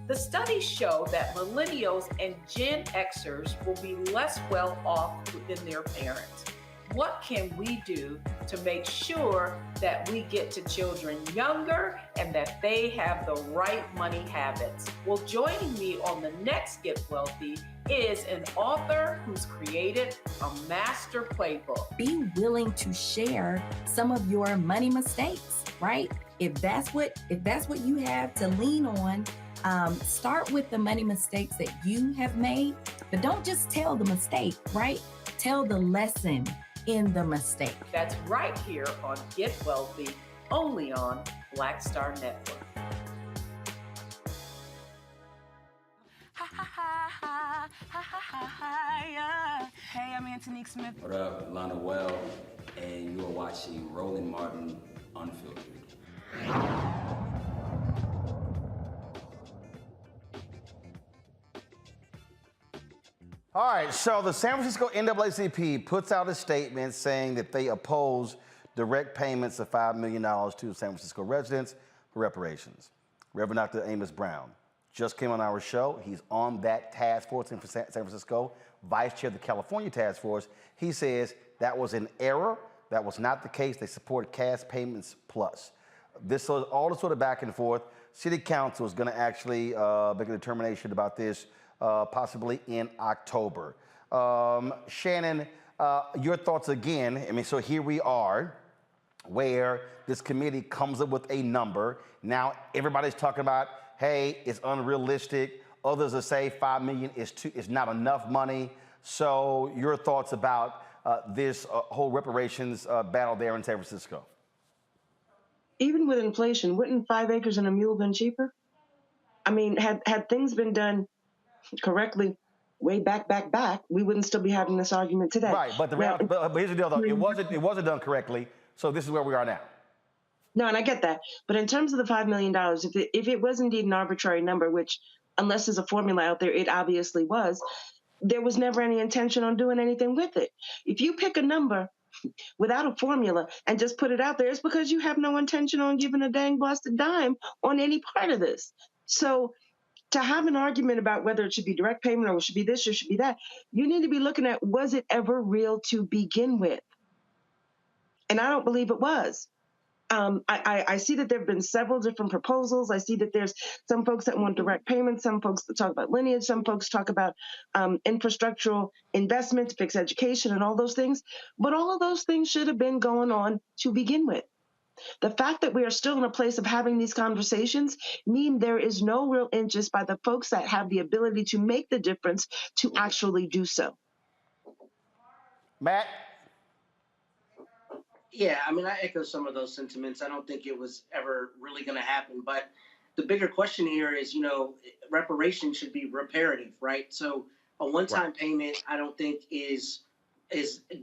the studies show that millennials and Gen Xers will be less well off than their parents. What can we do to make sure that we get to children younger and that they have the right money habits? Well, joining me on the next Get Wealthy is an author who's created a master playbook. Be willing to share some of your money mistakes, right? If that's what you have to lean on, start with the money mistakes that you have made, but don't just tell the mistake, right? Tell the lesson in the mistake. That's right here on Get Wealthy, only on Black Star Network. Hey, I'm Antonique Smith. What up, Lana Well, and you are watching Roland Martin Unfiltered. All right, so the San Francisco NAACP puts out a statement saying that they oppose direct payments of $5 million to San Francisco residents for reparations. Reverend Dr. Amos Brown just came on our show. He's on that task force in San Francisco, vice chair of the California task force. He says that was an error. That was not the case. They supported cash payments plus. This was all the sort of back and forth. City Council is going to actually make a determination about this possibly in October. Shannon, your thoughts again. I mean, so here we are where this committee comes up with a number. Now everybody's talking about, hey, it's unrealistic. Others will say $5 million is not enough money. So your thoughts about this whole reparations battle there in San Francisco? Even with inflation, wouldn't 5 acres and a mule been cheaper? I mean, had things been done correctly way back, we wouldn't still be having this argument today. Right, but but here's the deal, though. It wasn't done correctly, so this is where we are now. No, and I get that. But in terms of the $5 million, if it was indeed an arbitrary number, which unless there's a formula out there, it obviously was, there was never any intention on doing anything with it. If you pick a number without a formula and just put it out there, it's because you have no intention on giving a dang blasted dime on any part of this. So to have an argument about whether it should be direct payment or it should be this or should be that, you need to be looking at, was it ever real to begin with? And I don't believe it was. I see that there have been several different proposals. I see that there's some folks that want direct payments, some folks that talk about lineage, some folks talk about infrastructural investment to fix education and all those things. But all of those things should have been going on to begin with. The fact that we are still in a place of having these conversations mean there is no real interest by the folks that have the ability to make the difference to actually do so. Matt? Yeah, I mean, I echo some of those sentiments. I don't think it was ever really going to happen. But the bigger question here is, you know, reparation should be reparative, right? So a one-time payment, I don't think is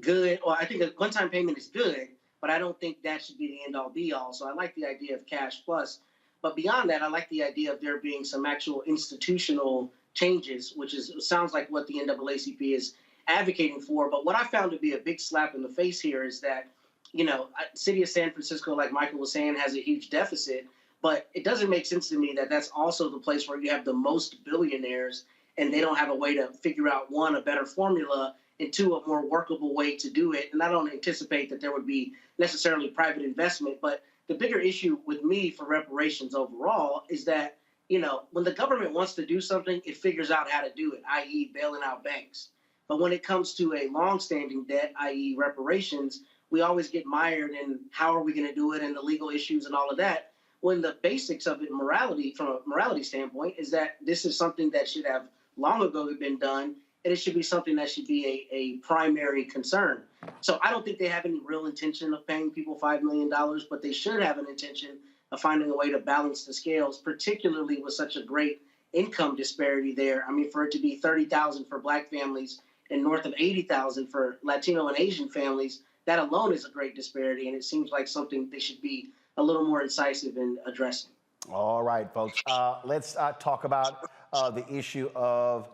good. Or I think a one-time payment is good, but I don't think that should be the end-all, be-all. So I like the idea of cash plus. But beyond that, I like the idea of there being some actual institutional changes, which sounds like what the NAACP is advocating for. But what I found to be a big slap in the face here is that, you know, city of San Francisco, like Michael was saying, has a huge deficit, but it doesn't make sense to me that that's also the place where you have the most billionaires and they don't have a way to figure out, one, a better formula, and two, a more workable way to do it. And I don't anticipate that there would be necessarily private investment, but the bigger issue with me for reparations overall is that, you know, when the government wants to do something, it figures out how to do it, i.e. bailing out banks. But when it comes to a longstanding debt, i.e. reparations, we always get mired in how are we going to do it and the legal issues and all of that, when the basics of it, morality, from a morality standpoint, is that this is something that should have long ago been done, and it should be something that should be a primary concern. So I don't think they have any real intention of paying people $5 million, but they should have an intention of finding a way to balance the scales, particularly with such a great income disparity there. I mean, for it to be $30,000 for Black families and north of $80,000 for Latino and Asian families, that alone is a great disparity, and it seems like something they should be a little more incisive in addressing. All right, folks. Let's talk about the issue of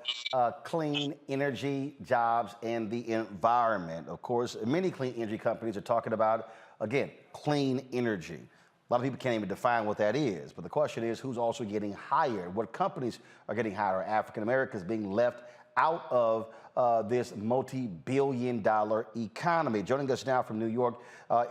clean energy, jobs, and the environment. Of course, many clean energy companies are talking about, again, clean energy. A lot of people can't even define what that is. But the question is, who's also getting hired? What companies are getting hired? Are African Americans being left out of this multi-billion-dollar economy? Joining us now from New York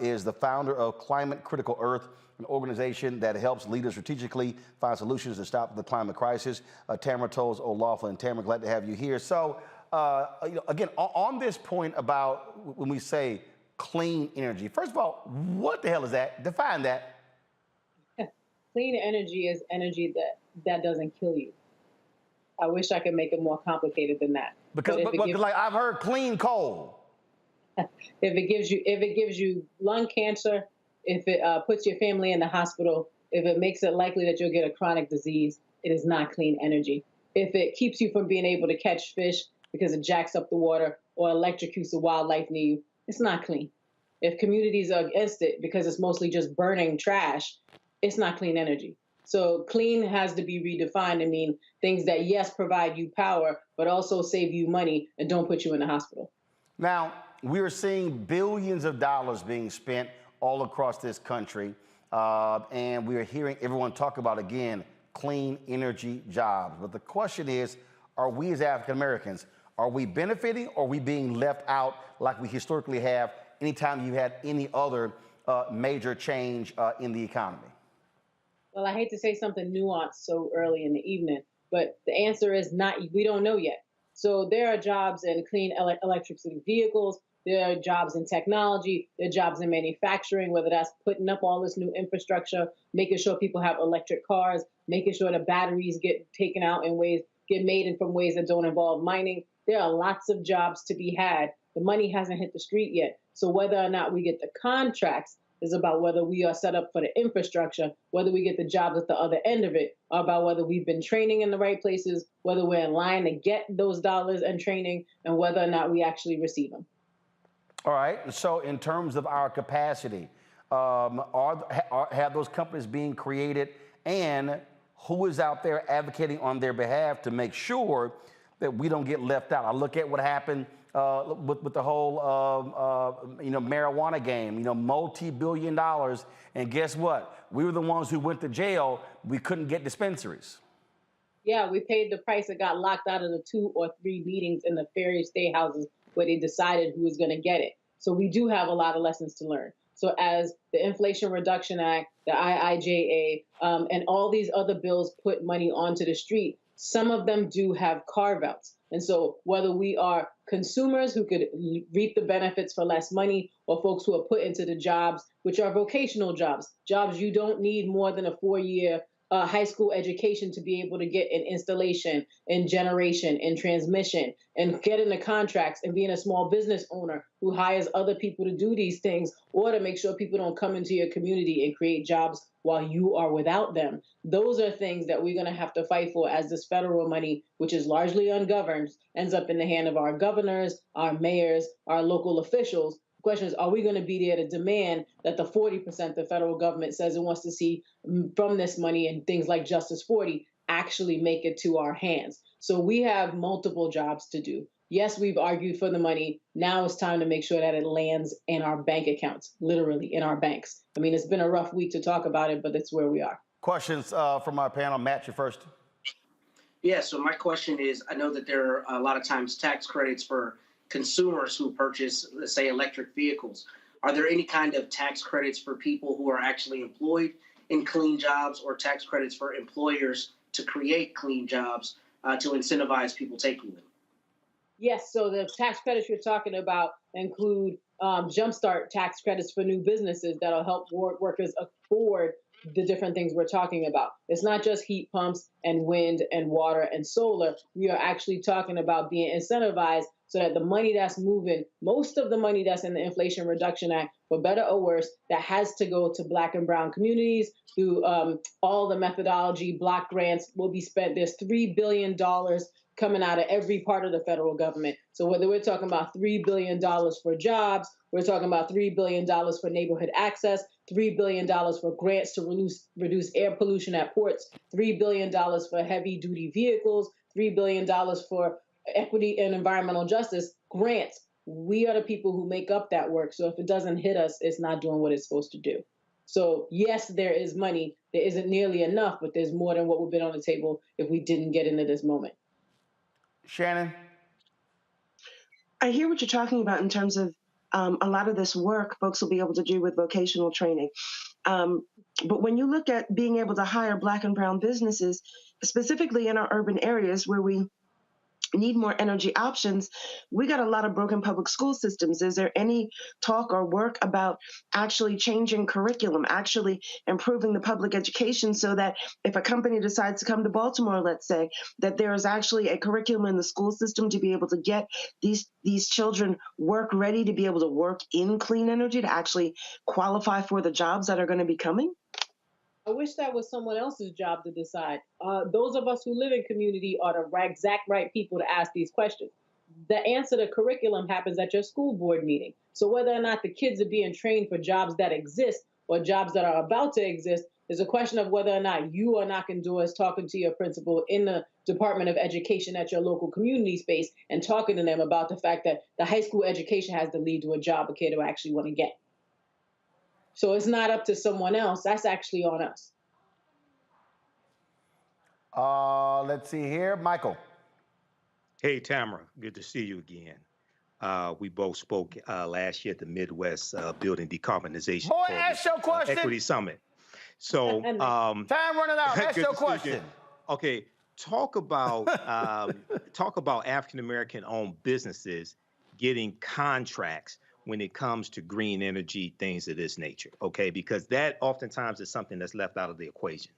is the founder of Climate Critical Earth, an organization that helps leaders strategically find solutions to stop the climate crisis. Tamara Toles O'Laughlin. Tamara, glad to have you here. So, again, on this point about when we say clean energy, first of all, what the hell is that? Define that. Clean energy is energy that doesn't kill you. I wish I could make it more complicated than that. Because like I've heard clean coal. If it gives you lung cancer, if it puts your family in the hospital, if it makes it likely that you'll get a chronic disease, it is not clean energy. If it keeps you from being able to catch fish because it jacks up the water or electrocutes the wildlife near you, it's not clean. If communities are against it because it's mostly just burning trash, it's not clean energy. So clean has to be redefined to mean things that, yes, provide you power, but also save you money and don't put you in the hospital. Now, we're seeing billions of dollars being spent all across this country, and we're hearing everyone talk about, again, clean energy jobs. But the question is, are we as African Americans, are we benefiting or are we being left out like we historically have anytime you had any other major change in the economy? Well, I hate to say something nuanced so early in the evening, but the answer is not, we don't know yet. So there are jobs in clean electricity vehicles, there are jobs in technology, there are jobs in manufacturing, whether that's putting up all this new infrastructure, making sure people have electric cars, making sure the batteries get taken out in ways, get made in from ways that don't involve mining. There are lots of jobs to be had. The money hasn't hit the street yet. So whether or not we get the contracts is about whether we are set up for the infrastructure, whether we get the jobs at the other end of it, or about whether we've been training in the right places, whether we're in line to get those dollars and training, and whether or not we actually receive them. All right. So in terms of our capacity, have those companies being created, and who is out there advocating on their behalf to make sure that we don't get left out? I look at what happened with the whole marijuana game, multi-billion dollars, and guess what? We were the ones who went to jail. We couldn't get dispensaries. Yeah, we paid the price and got locked out of the 2 or 3 meetings in the various state houses where they decided who was going to get it. So we do have a lot of lessons to learn. So as the Inflation Reduction Act, the IIJA, and all these other bills put money onto the street, some of them do have carve-outs. And so whether we are consumers who could reap the benefits for less money, or folks who are put into the jobs, which are vocational jobs, jobs you don't need more than a 4-year high school education to be able to get in installation, in generation, in transmission, and get into contracts and being a small business owner who hires other people to do these things, or to make sure people don't come into your community and create jobs while you are without them. Those are things that we're going to have to fight for as this federal money, which is largely ungoverned, ends up in the hand of our governors, our mayors, our local officials. The question is, are we going to be there to demand that the 40% the federal government says it wants to see from this money and things like Justice 40 actually make it to our hands? So we have multiple jobs to do. Yes, we've argued for the money. Now it's time to make sure that it lands in our bank accounts, literally in our banks. I mean, it's been a rough week to talk about it, but it's where we are. Questions from our panel. Matt, you first. Yeah, so my question is, I know that there are a lot of times tax credits for consumers who purchase, let's say, electric vehicles. Are there any kind of tax credits for people who are actually employed in clean jobs, or tax credits for employers to create clean jobs to incentivize people taking them? Yes, so the tax credits you're talking about include jumpstart tax credits for new businesses that'll help workers afford the different things we're talking about. It's not just heat pumps and wind and water and solar. We are actually talking about being incentivized so that the money that's moving, most of the money that's in the Inflation Reduction Act, for better or worse, that has to go to Black and brown communities through all the methodology, block grants will be spent. There's $3 billion coming out of every part of the federal government. So whether we're talking about $3 billion for jobs, we're talking about $3 billion for neighborhood access, $3 billion for grants to reduce air pollution at ports, $3 billion for heavy duty vehicles, $3 billion for equity and environmental justice grants. We are the people who make up that work. So if it doesn't hit us, it's not doing what it's supposed to do. So yes, there is money. There isn't nearly enough, but there's more than what would be on the table if we didn't get into this moment. Shannon? I hear what you're talking about in terms of a lot of this work folks will be able to do with vocational training. But when you look at being able to hire Black and brown businesses, specifically in our urban areas where we need more energy options, we got a lot of broken public school systems. Is there any talk or work about actually changing curriculum, actually improving the public education so that if a company decides to come to Baltimore, let's say, that there is actually a curriculum in the school system to be able to get these children work ready to be able to work in clean energy, to actually qualify for the jobs that are going to be coming? I wish that was someone else's job to decide. Those of us who live in community are the exact right people to ask these questions. The answer to curriculum happens at your school board meeting. So whether or not the kids are being trained for jobs that exist or jobs that are about to exist is a question of whether or not you are knocking doors, talking to your principal in the Department of Education at your local community space and talking to them about the fact that the high school education has to lead to a job a kid will actually want to get. So it's not up to someone else. That's actually on us. Let's see here. Michael. Hey, Tamara. Good to see you again. We both spoke last year at the Midwest Building Decarbonization Boy, ask your question. Equity Summit. So time running out. Ask your question. Okay, talk about African American owned businesses getting contracts when it comes to green energy, things of this nature, okay? Because that oftentimes is something that's left out of the equation.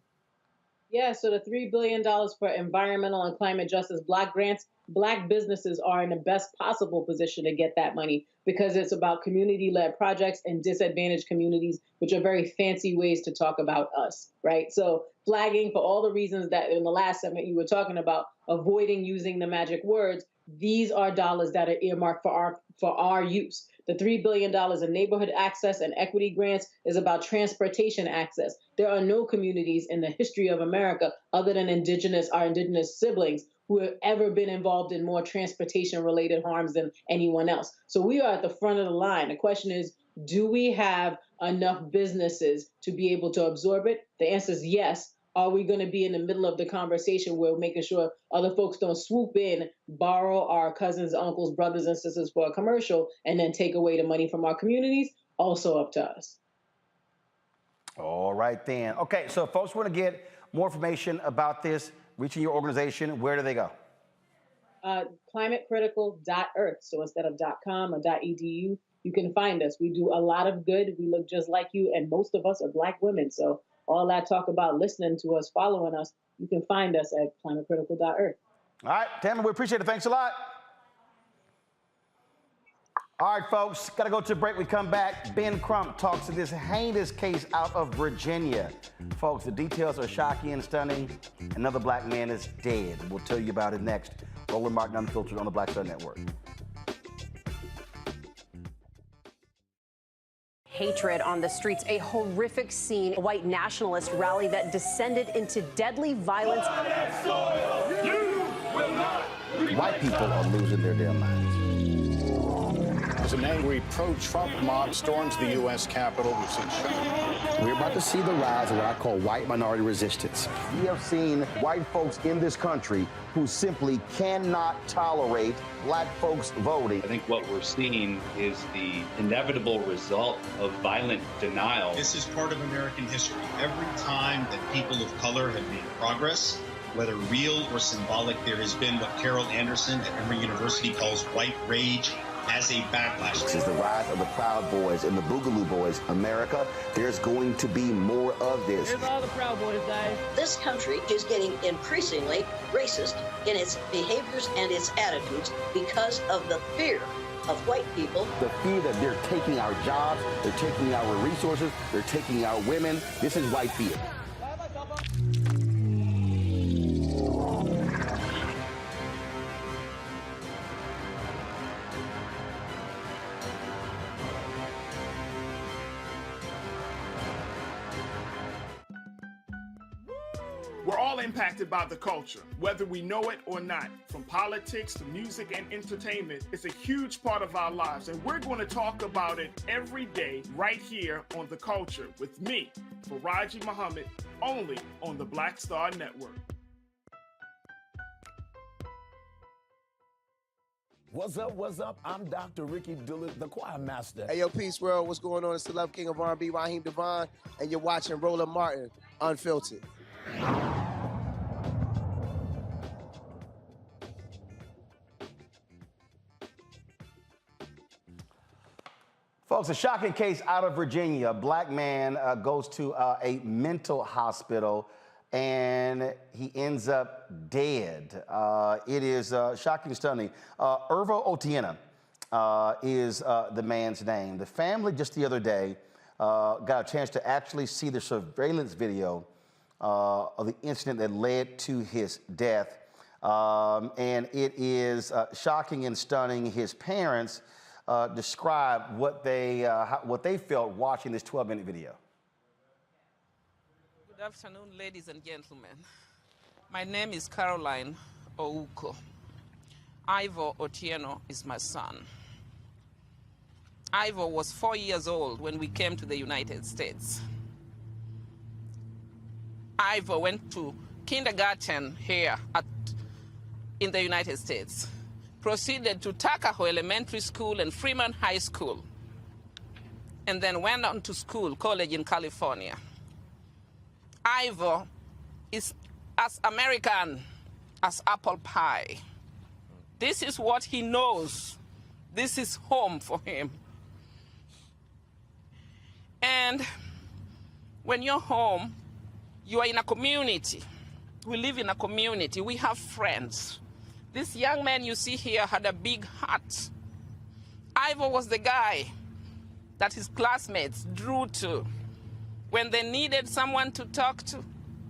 Yeah, so the $3 billion for environmental and climate justice block grants, Black businesses are in the best possible position to get that money because it's about community-led projects in disadvantaged communities, which are very fancy ways to talk about us, right? So flagging for all the reasons that in the last segment you were talking about, avoiding using the magic words, these are dollars that are earmarked for our use. The $3 billion in neighborhood access and equity grants is about transportation access. There are no communities in the history of America other than our indigenous siblings who have ever been involved in more transportation-related harms than anyone else. So we are at the front of the line. The question is, do we have enough businesses to be able to absorb it? The answer is yes. Are we going to be in the middle of the conversation where we're making sure other folks don't swoop in, borrow our cousins, uncles, brothers, and sisters for a commercial, and then take away the money from our communities? Also up to us. All right, then. Okay, so if folks want to get more information about this, reaching your organization, where do they go? climatecritical.earth. So instead of .com or .edu, you can find us. We do a lot of good. We look just like you, and most of us are Black women. So all that talk about listening to us, following us, you can find us at climatecritical.earth. All right, Tammy, we appreciate it. Thanks a lot. All right, folks, got to go to a break. We come back. Ben Crump talks to this heinous case out of Virginia. Folks, the details are shocking and stunning. Another Black man is dead. We'll tell you about it next. Roland Martin Unfiltered on the Black Star Network. Hatred on the streets, a horrific scene. A white nationalist rally that descended into deadly violence. White people are losing their damn minds. As an angry pro-Trump mob storms the U.S. Capitol, we've seen shooting. We're about to see the rise of what I call white minority resistance. We have seen white folks in this country who simply cannot tolerate Black folks voting. I think what we're seeing is the inevitable result of violent denial. This is part of American history. Every time that people of color have made progress, whether real or symbolic, there has been what Carol Anderson at Emory University calls white rage as a backlash. This is the rise of the Proud Boys and the Boogaloo Boys. America, there's going to be more of this. Here's all the Proud Boys, guys. This country is getting increasingly racist in its behaviors and its attitudes because of the fear of white people. The fear that they're taking our jobs, they're taking our resources, they're taking our women. This is white fear. We're all impacted by the culture, whether we know it or not. From politics to music and entertainment, it's a huge part of our lives, and we're going to talk about it every day right here on The Culture with me, Faraji Muhammad, only on the Black Star Network. What's up, what's up? I'm Dr. Ricky Dillard, the choir master. Hey, yo, Peace World, what's going on? It's the Love King of R&B, Raheem Devon, and you're watching Roland Martin, Unfiltered. Folks, a shocking case out of Virginia. A Black man goes to a mental hospital and he ends up dead. It is shocking, stunning. Irvo Otieno is the man's name. The family just the other day got a chance to actually see the surveillance video of the incident that led to his death. And it is shocking and stunning. His parents describe what they felt watching this 12-minute video. Good afternoon, ladies and gentlemen. My name is Caroline Ouko. Irvo Otieno is my son. Irvo was 4 years old when we came to the United States. Irvo went to kindergarten here in the United States, proceeded to Tuckahoe Elementary School and Freeman High School, and then went on to college in California. Irvo is as American as apple pie. This is what he knows. This is home for him. And when you're home, you are in a community. We live in a community. We have friends. This young man you see here had a big heart. Irvo was the guy that his classmates drew to. When they needed someone to talk to,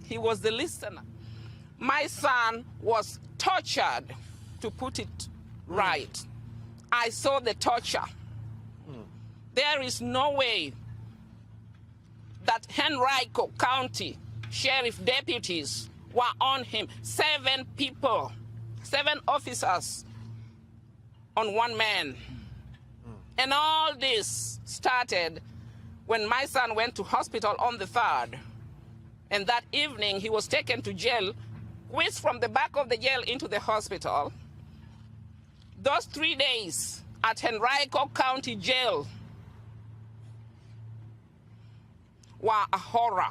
he was the listener. My son was tortured, to put it right. I saw the torture. There is no way that Henrico County sheriff deputies were on him. 7 people, 7 officers on one man. And all this started when my son went to hospital on the 3rd. And that evening, he was taken to jail, whisked from the back of the jail into the hospital. Those 3 days at Henrico County Jail were a horror.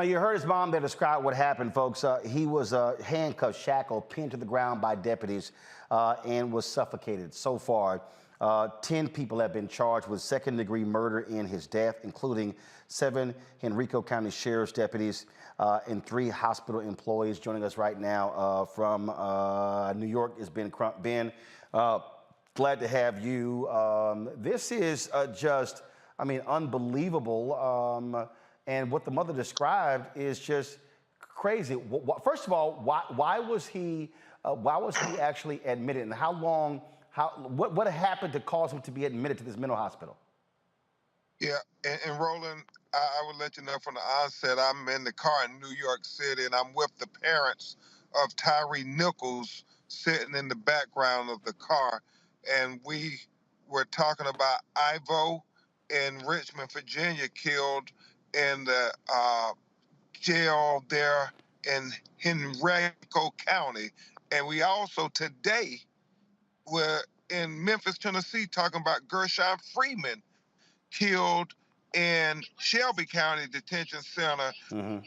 You heard his mom there describe what happened, folks. He was handcuffed, shackled, pinned to the ground by deputies, and was suffocated. So far, 10 people have been charged with second-degree murder in his death, including 7 Henrico County Sheriff's deputies and 3 hospital employees. Joining us right now from New York is Ben Crump. Ben, glad to have you. This is just, I mean, unbelievable. And what the mother described is just crazy. First of all, why was he actually admitted, and how long? What happened to cause him to be admitted to this mental hospital? Yeah, and Roland, I would let you know from the onset, I'm in the car in New York City, and I'm with the parents of Tyree Nichols sitting in the background of the car, and we were talking about Ivo in Richmond, Virginia, killed in the jail there in Henrico County. And we also today were in Memphis, Tennessee, talking about Gershon Freeman, killed in Shelby County Detention Center.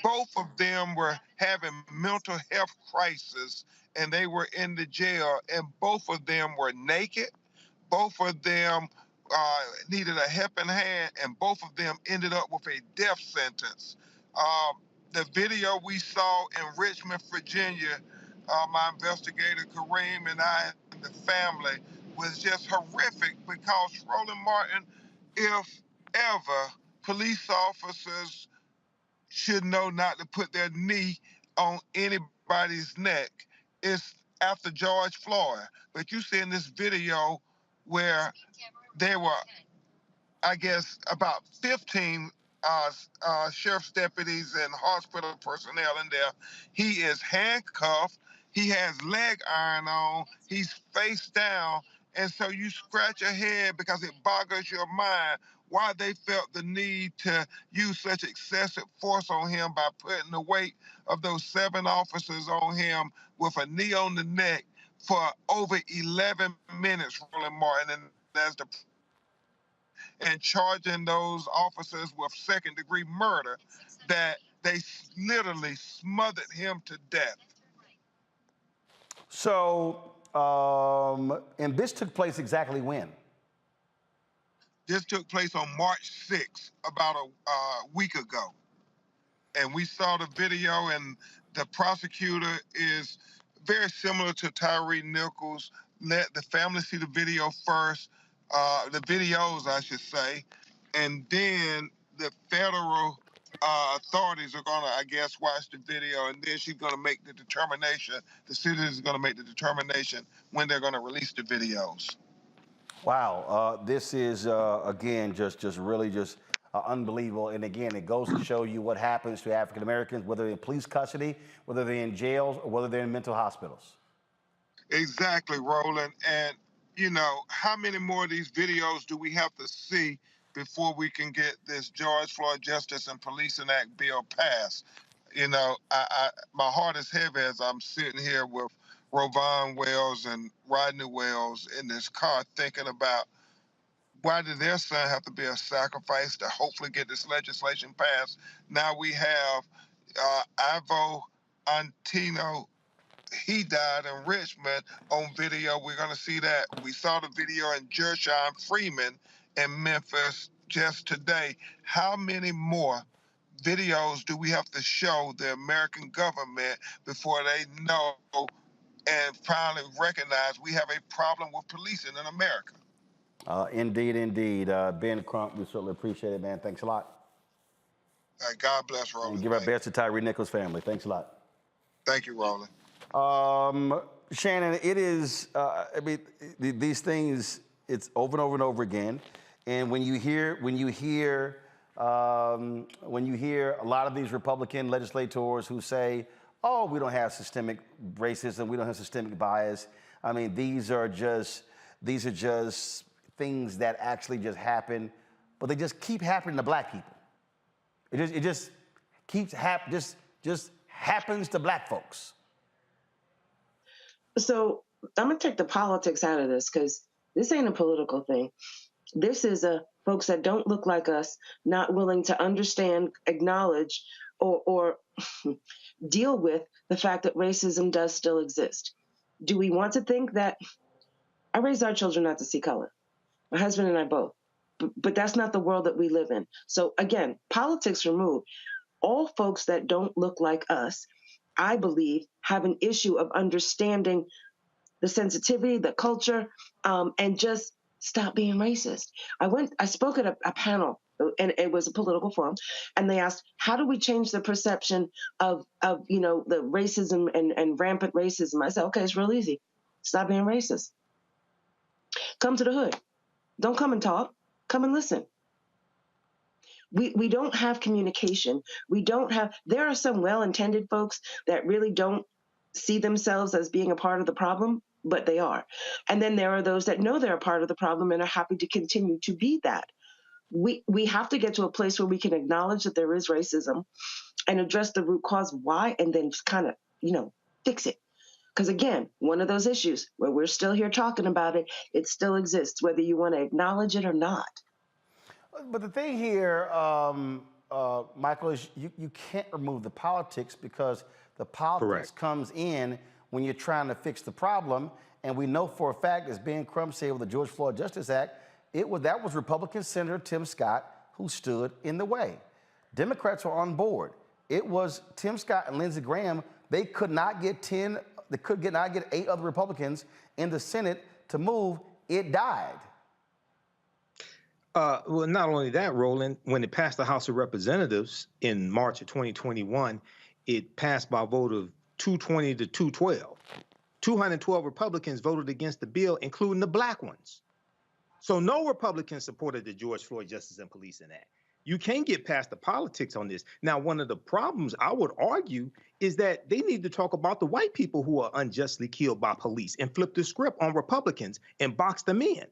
Both of them were having mental health crisis, and they were in the jail, and both of them were naked. Both of them needed a helping hand, and both of them ended up with a death sentence. The video we saw in Richmond, Virginia, my investigator Kareem and I and the family, was just horrific because, Roland Martin, if ever police officers should know not to put their knee on anybody's neck, it's after George Floyd. But you see in this video where there were, I guess, about 15 sheriff's deputies and hospital personnel in there. He is handcuffed. He has leg iron on. He's face down. And so you scratch your head because it boggles your mind why they felt the need to use such excessive force on him by putting the weight of those 7 officers on him with a knee on the neck for over 11 minutes, Roland Martin, and charging those officers with second-degree murder, that they literally smothered him to death. So, and this took place exactly when? This took place on March 6th, about a week ago. And we saw the video, and the prosecutor is very similar to Tyree Nichols. Let the family see the video first, the videos, I should say, and then the federal authorities are gonna, I guess, watch the video, and then she's gonna make the determination, the citizens is gonna make the determination when they're gonna release the videos. Wow, this is, again, just really just unbelievable. And again, it goes to show you what happens to African Americans, whether they're in police custody, whether they're in jails, or whether they're in mental hospitals. Exactly, Roland. And, you know, how many more of these videos do we have to see before we can get this George Floyd Justice and Policing Act bill passed? You know, my heart is heavy as I'm sitting here with Rovon Wells and Rodney Wells in this car thinking about why did their son have to be a sacrifice to hopefully get this legislation passed. Now we have Ivo Antino. He died in Richmond on video. We're going to see that. We saw the video in Gershon Freeman in Memphis just today. How many more videos do we have to show the American government before they know and finally recognize we have a problem with policing in America? Indeed, indeed. Ben Crump, we certainly appreciate it, man. Thanks a lot. God bless, Roland. And give our best to Tyree Nichols' family. Thanks a lot. Thank you, Roland. Shannon, it is, I mean, these things, it's over and over and over again. And when you hear a lot of these Republican legislators who say, oh, we don't have systemic racism, we don't have systemic bias. I mean, these are just things that actually just happen, but they just keep happening to black people. It just keeps just happens to black folks. So I'm gonna take the politics out of this because this ain't a political thing. This is folks that don't look like us, not willing to understand, acknowledge or deal with the fact that racism does still exist. Do we want to think that I raised our children not to see color? My husband and I both. But that's not the world that we live in. So again, politics removed, all folks that don't look like us, I believe, have an issue of understanding the sensitivity, the culture, and just stop being racist. I spoke at a panel, and it was a political forum, and they asked, how do we change the perception of the racism and rampant racism? I said, okay, it's real easy. Stop being racist. Come to the hood. Don't come and talk. Come and listen. We don't have communication. There are some well-intended folks that really don't see themselves as being a part of the problem, but they are. And then there are those that know they're a part of the problem and are happy to continue to be that. We have to get to a place where we can acknowledge that there is racism and address the root cause why, and then just kind of, fix it. Because again, one of those issues where we're still here talking about it, it still exists, whether you want to acknowledge it or not. But the thing here, Michael, is you can't remove the politics, because the politics comes in when you're trying to fix the problem. And we know for a fact, as Ben Crump said with the George Floyd Justice Act, that was Republican Senator Tim Scott who stood in the way. Democrats were on board. It was Tim Scott and Lindsey Graham. They could not get 8 other Republicans in the Senate to move. It died. Well, not only that, Roland, when it passed the House of Representatives in March of 2021, it passed by a vote of 220 to 212. 212 Republicans voted against the bill, including the black ones. So no Republicans supported the George Floyd Justice and Policing Act. You can't get past the politics on this. Now, one of the problems I would argue is that they need to talk about the white people who are unjustly killed by police and flip the script on Republicans and box them in.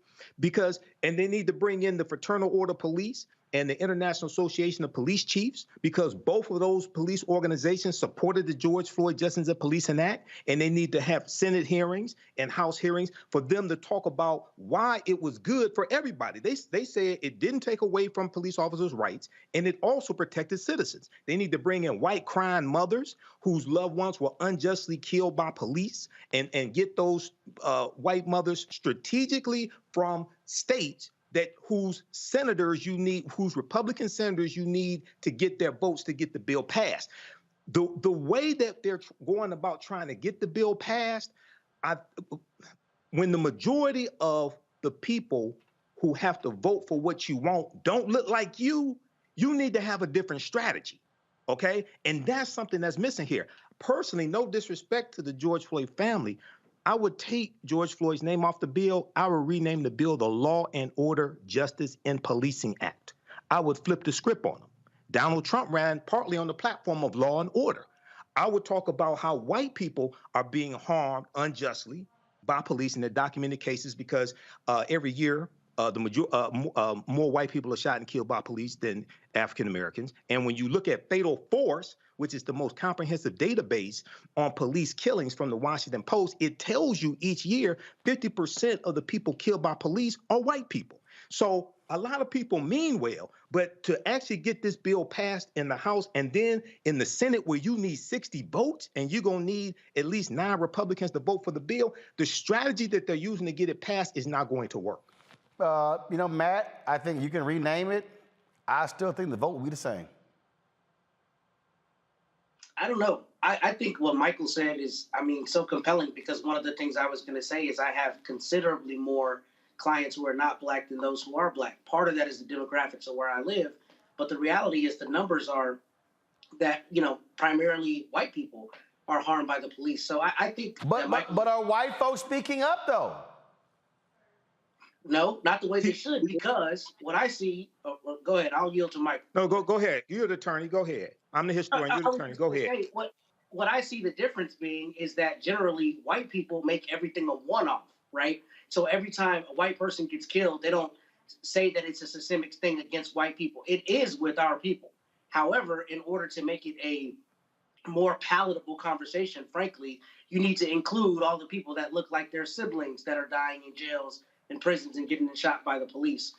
And they need to bring in the Fraternal Order Police and the International Association of Police Chiefs, because both of those police organizations supported the George Floyd Justice and Policing Act, and they need to have Senate hearings and House hearings for them to talk about why it was good for everybody. They said it didn't take away from police officers' rights, and it also protected citizens. They need to bring in white crying mothers whose loved ones were unjustly killed by police, and get those white mothers strategically from states whose senators you need, whose Republican senators you need to get their votes to get the bill passed. The way that they're going about trying to get the bill passed, when the majority of the people who have to vote for what you want don't look like you need to have a different strategy, okay? And that's something that's missing here. Personally, no disrespect to the George Floyd family, I would take George Floyd's name off the bill. I would rename the bill the Law and Order Justice and Policing Act. I would flip the script on them. Donald Trump ran partly on the platform of law and order. I would talk about how white people are being harmed unjustly by police in their documented cases, because every year more white people are shot and killed by police than African Americans. And when you look at fatal force, which is the most comprehensive database on police killings from the Washington Post, it tells you each year 50% of the people killed by police are white people. So a lot of people mean well, but to actually get this bill passed in the House and then in the Senate, where you need 60 votes and you're going to need at least 9 Republicans to vote for the bill, the strategy that they're using to get it passed is not going to work. Matt, I think you can rename it. I still think the vote will be the same. I don't know. I think what Michael said is, so compelling, because one of the things I was going to say is I have considerably more clients who are not black than those who are black. Part of that is the demographics of where I live, but the reality is the numbers are that, primarily white people are harmed by the police. So I think... But are white folks speaking up, though? No, not the way they should, because what I see... go ahead, I'll yield to Mike. No, go ahead. You're the attorney. Go ahead. I'm the historian. You're the attorney. Go ahead. What I see the difference being is that generally white people make everything a one-off, right? So every time a white person gets killed, they don't say that it's a systemic thing against white people. It is with our people. However, in order to make it a more palatable conversation, frankly, you need to include all the people that look like their siblings that are dying in jails and prisons and getting shot by the police,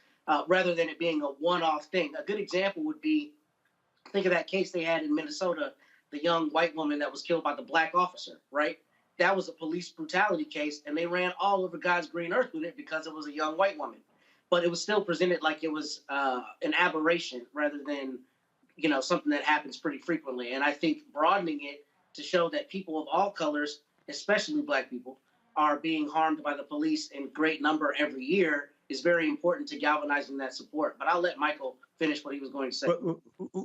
rather than it being a one-off thing. A good example would be Think of that case they had in Minnesota, the young white woman that was killed by the black officer, right? That was a police brutality case, and they ran all over God's green earth with it because it was a young white woman. But it was still presented like it was an aberration rather than, something that happens pretty frequently. And I think broadening it to show that people of all colors, especially black people, are being harmed by the police in great number every year is very important to galvanizing that support. But I'll let Michael finish what he was going to say.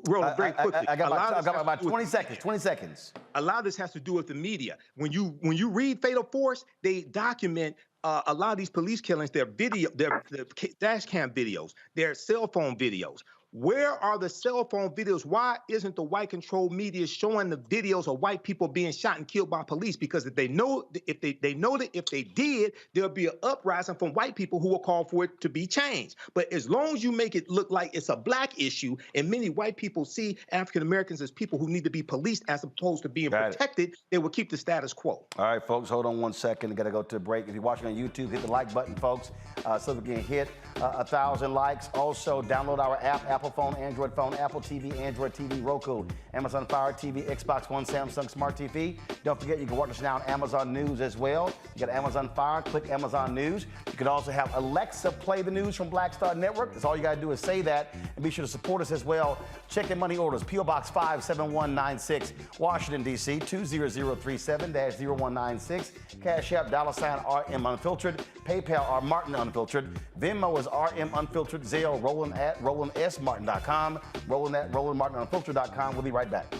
Roland, very quickly. I got about 20 seconds. 20 seconds. A lot of this has to do with the media. When you read Fatal Force, they document a lot of these police killings. Their dash cam videos, their cell phone videos. Where are the cell phone videos? Why isn't the white-controlled media showing the videos of white people being shot and killed by police? Because if they know that if they did, there'll be an uprising from white people who will call for it to be changed. But as long as you make it look like it's a black issue, and many white people see African Americans as people who need to be policed as opposed to being protected, they will keep the status quo. All right, folks, hold on 1 second. I got to go to a break. If you're watching on YouTube, hit the like button, folks, so we can hit 1,000 likes. Also, download our app, Apple phone, Android phone, Apple TV, Android TV, Roku, Amazon Fire TV, Xbox One, Samsung Smart TV. Don't forget, you can watch us now on Amazon News as well. You got Amazon Fire, click Amazon News. You can also have Alexa play the news from Black Star Network. That's all you got to do is say that, and be sure to support us as well. Check in money orders, P.O. Box 57196, Washington, D.C., 20037-0196. Cash App, $RM Unfiltered. PayPal, R Martin Unfiltered. Venmo is RM Unfiltered. Zelle, Roland at RolandSMartin.com. Roland at RolandMartinUnfiltered.com. We'll be right back.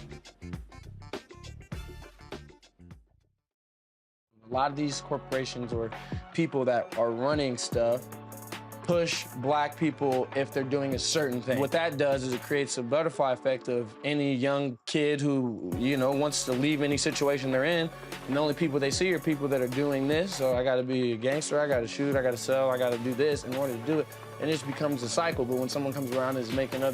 A lot of these corporations or people that are running stuff push black people if they're doing a certain thing. What that does is it creates a butterfly effect of any young kid who, wants to leave any situation they're in, and the only people they see are people that are doing this. So I gotta be a gangster, I gotta shoot, I gotta sell, I gotta do this in order to do it. And it just becomes a cycle. But when someone comes around and is making we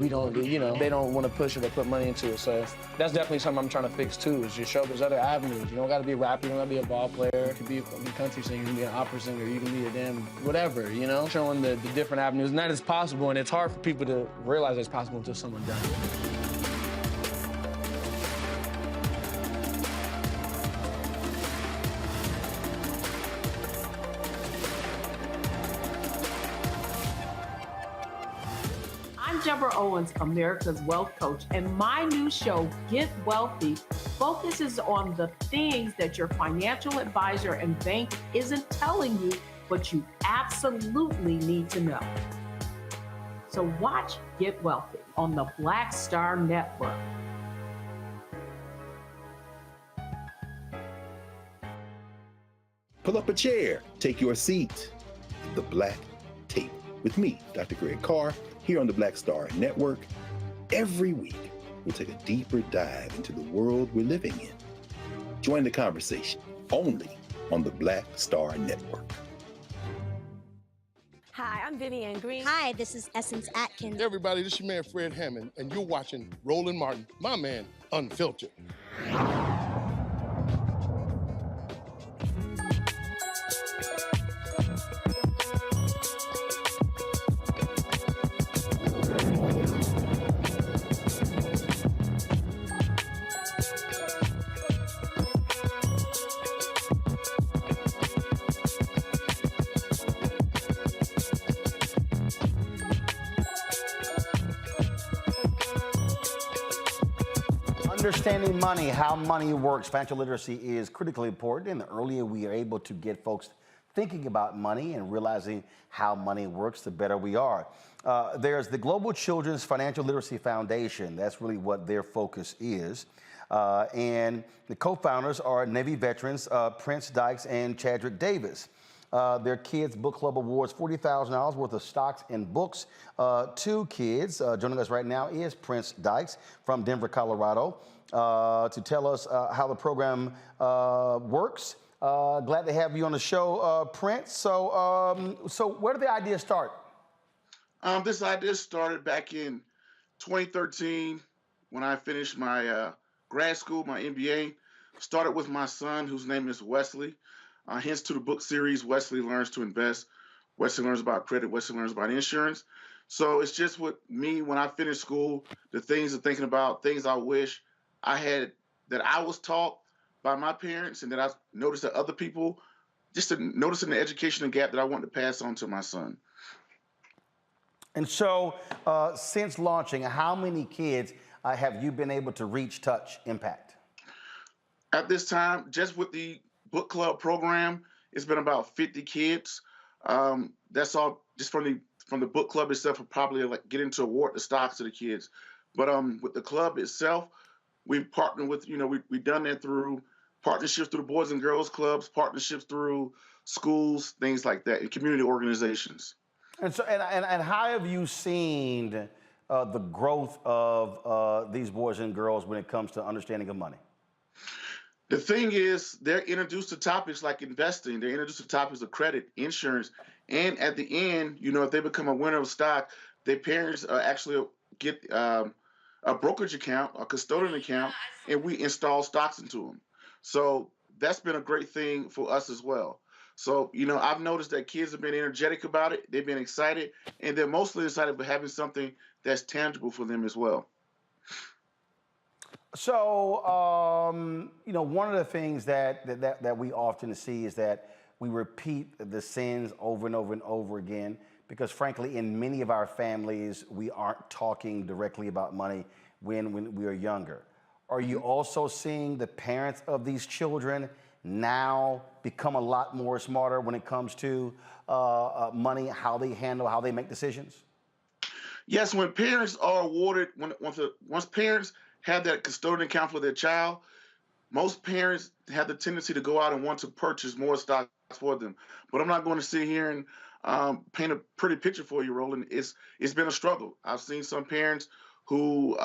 don't do, they don't want to push it or put money into it. So that's definitely something I'm trying to fix too, is just show there's other avenues. You don't gotta be a rapper, you don't gotta be a ball player, you can be a country singer, you can be an opera singer, you can be a damn whatever, showing the different avenues. And that is possible, and it's hard for people to realize it's possible until someone does it. Deborah Owens, America's Wealth Coach, and my new show, Get Wealthy, focuses on the things that your financial advisor and bank isn't telling you, but you absolutely need to know. So watch Get Wealthy on the Black Star Network. Pull up a chair, take your seat. The Black Tape with me, Dr. Greg Carr, here on the Black Star Network. Every week, we'll take a deeper dive into the world we're living in. Join the conversation only on the Black Star Network. Hi, I'm Vivian Green. Hi, this is Essence Atkins. Hey everybody, this is your man Fred Hammond, and you're watching Roland Martin, my man, Unfiltered. Understanding money, how money works, financial literacy is critically important, and the earlier we are able to get folks thinking about money and realizing how money works, the better we are. There's the Global Children's Financial Literacy Foundation. That's really what their focus is. And the co-founders are Navy veterans Prince Dykes and Chadrick Davis. Their Kids Book Club awards $40,000 worth of stocks and books to kids. Joining us right now is Prince Dykes from Denver, Colorado, to tell us how the program works. Glad to have you on the show, Prince. So where did the idea start? This idea started back in 2013 when I finished my grad school, my MBA. Started with my son, whose name is Wesley. Hence to the book series, Wesley Learns to Invest. Wesley learns about credit. Wesley learns about insurance. So it's just with me when I finish school, the things I'm thinking about, things I wish I had that I was taught by my parents and that I noticed that other people, just noticing the educational gap that I want to pass on to my son. And so, since launching, how many kids have you been able to reach, touch, impact? At this time, just with the book club program, it's been about 50 kids. That's all just from the book club itself. We're probably like getting to award the stocks to the kids. But with the club itself, we've partnered with, we've done that through partnerships through Boys and Girls Clubs, partnerships through schools, things like that, and community organizations. And so, and how have you seen the growth of these boys and girls when it comes to understanding of money? The thing is, they're introduced to topics like investing. They're introduced to topics of credit, insurance, and at the end, if they become a winner of stock, their parents actually get a brokerage account, a custodian account, and we install stocks into them. So that's been a great thing for us as well. So, I've noticed that kids have been energetic about it. They've been excited, and they're mostly excited for having something that's tangible for them as well. So, one of the things that we often see is that we repeat the sins over and over and over again because, frankly, in many of our families, we aren't talking directly about money when we are younger. Are you also seeing the parents of these children now become a lot more smarter when it comes to money, how they handle, how they make decisions? Yes, when parents are awarded, once parents have that custodian account for their child, most parents have the tendency to go out and want to purchase more stocks for them. But I'm not going to sit here and paint a pretty picture for you, Roland. It's been a struggle. I've seen some parents who,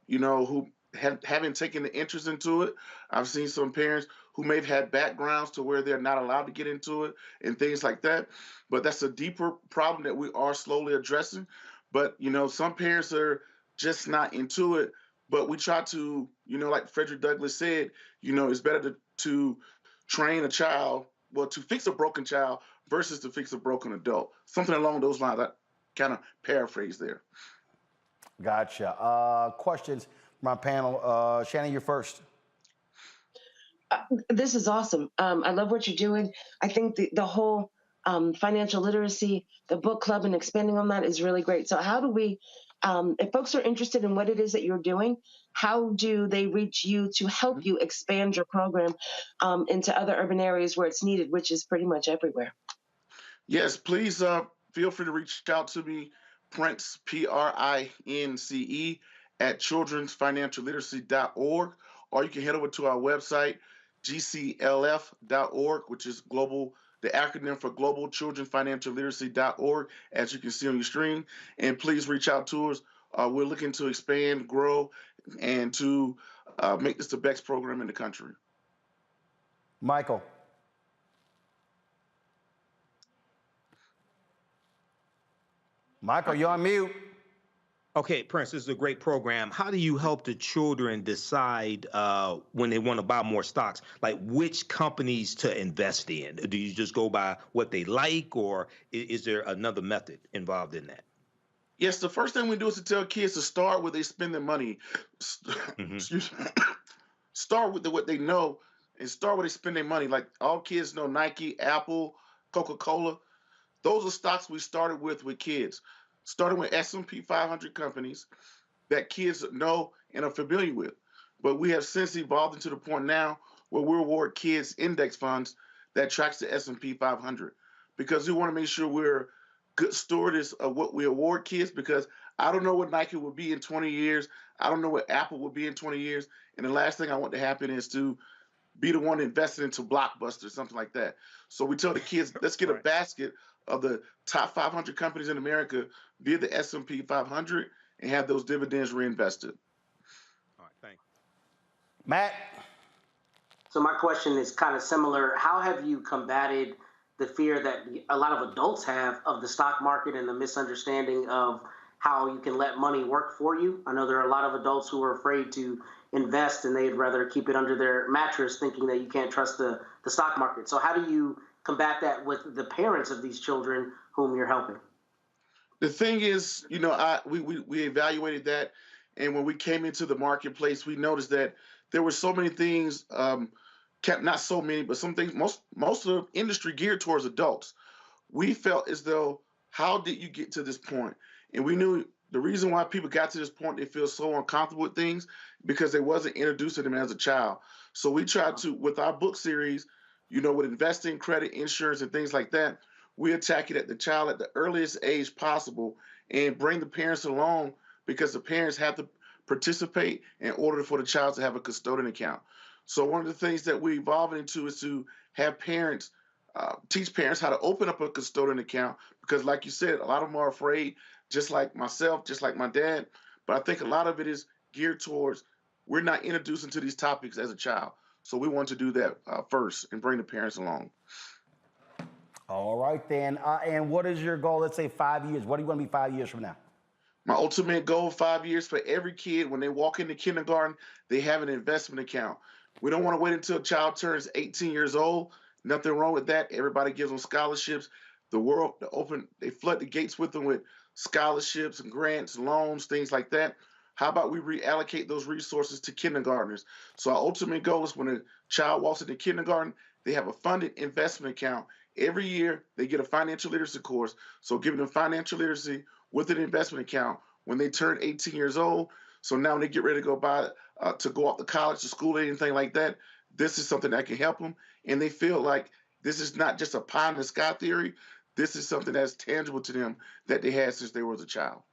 who haven't taken the interest into it. I've seen some parents who may have had backgrounds to where they're not allowed to get into it and things like that. But that's a deeper problem that we are slowly addressing. But, some parents are just not into it. But we try to, like Frederick Douglass said, it's better to train a child, to fix a broken child versus to fix a broken adult. Something along those lines. I kind of paraphrase there. Gotcha. Questions from our panel. Shannon, you're first. This is awesome. I love what you're doing. I think the whole financial literacy, the book club, and expanding on that is really great. So how do we, if folks are interested in what it is that you're doing, how do they reach you to help you expand your program into other urban areas where it's needed, which is pretty much everywhere? Yes, please feel free to reach out to me, Prince, Prince, at childrensfinancialliteracy.org, or you can head over to our website, gclf.org, which is global, the acronym for Global Children Financial Literacy.org, as you can see on your screen. And please reach out to us. We're looking to expand, grow, and to make this the best program in the country. Michael. Michael, you're on mute. Okay, Prince, this is a great program. How do you help the children decide when they want to buy more stocks, like which companies to invest in? Do you just go by what they like, or is there another method involved in that? Yes, the first thing we do is to tell kids to start where they spend their money. Excuse me. Start with what they know and start where they spend their money. Like all kids know Nike, Apple, Coca-Cola. Those are stocks we started with kids. Starting with S&P 500 companies that kids know and are familiar with. But we have since evolved into the point now where we award kids index funds that tracks the S&P 500 because we want to make sure we're good stewards of what we award kids, because I don't know what Nike will be in 20 years. I don't know what Apple will be in 20 years. And the last thing I want to happen is to be the one invested into Blockbuster, something like that. So we tell the kids, let's get a basket of the top 500 companies in America via the S&P 500 and have those dividends reinvested. All right, thanks. Matt? So my question is kind of similar. How have you combated the fear that a lot of adults have of the stock market and the misunderstanding of how you can let money work for you? I know there are a lot of adults who are afraid to invest and they'd rather keep it under their mattress thinking that you can't trust the stock market. So how do you combat that with the parents of these children whom you're helping? The thing is, you know, we evaluated that, and when we came into the marketplace, we noticed that there were so many things, not so many, but some things, most of the industry geared towards adults. We felt as though, how did you get to this point? And we knew the reason why people got to this point, they feel so uncomfortable with things, because they wasn't introduced to them as a child. So we tried to, with our book series, you know, with investing, credit, insurance, and things like that, we attack it at the child at the earliest age possible and bring the parents along, because the parents have to participate in order for the child to have a custodian account. So one of the things that we evolve into is to have parents, teach parents how to open up a custodian account, because like you said, a lot of them are afraid, just like myself, just like my dad. But I think a lot of it is geared towards, we're not introducing to these topics as a child. So we want to do that first and bring the parents along. All right, then. And what is your goal? Let's say 5 years. What do you want to be 5 years from now? My ultimate goal, 5 years, for every kid, when they walk into kindergarten, they have an investment account. We don't want to wait until a child turns 18 years old. Nothing wrong with that. Everybody gives them scholarships. The world, they flood the gates with them with scholarships and grants, loans, things like that. How about we reallocate those resources to kindergartners? So our ultimate goal is, when a child walks into kindergarten, they have a funded investment account. Every year, they get a financial literacy course. So giving them financial literacy with an investment account when they turn 18 years old. So now when they get ready to go off to college, to school, anything like that, this is something that can help them. And they feel like this is not just a pie in the sky theory. This is something that's tangible to them that they had since they were a child.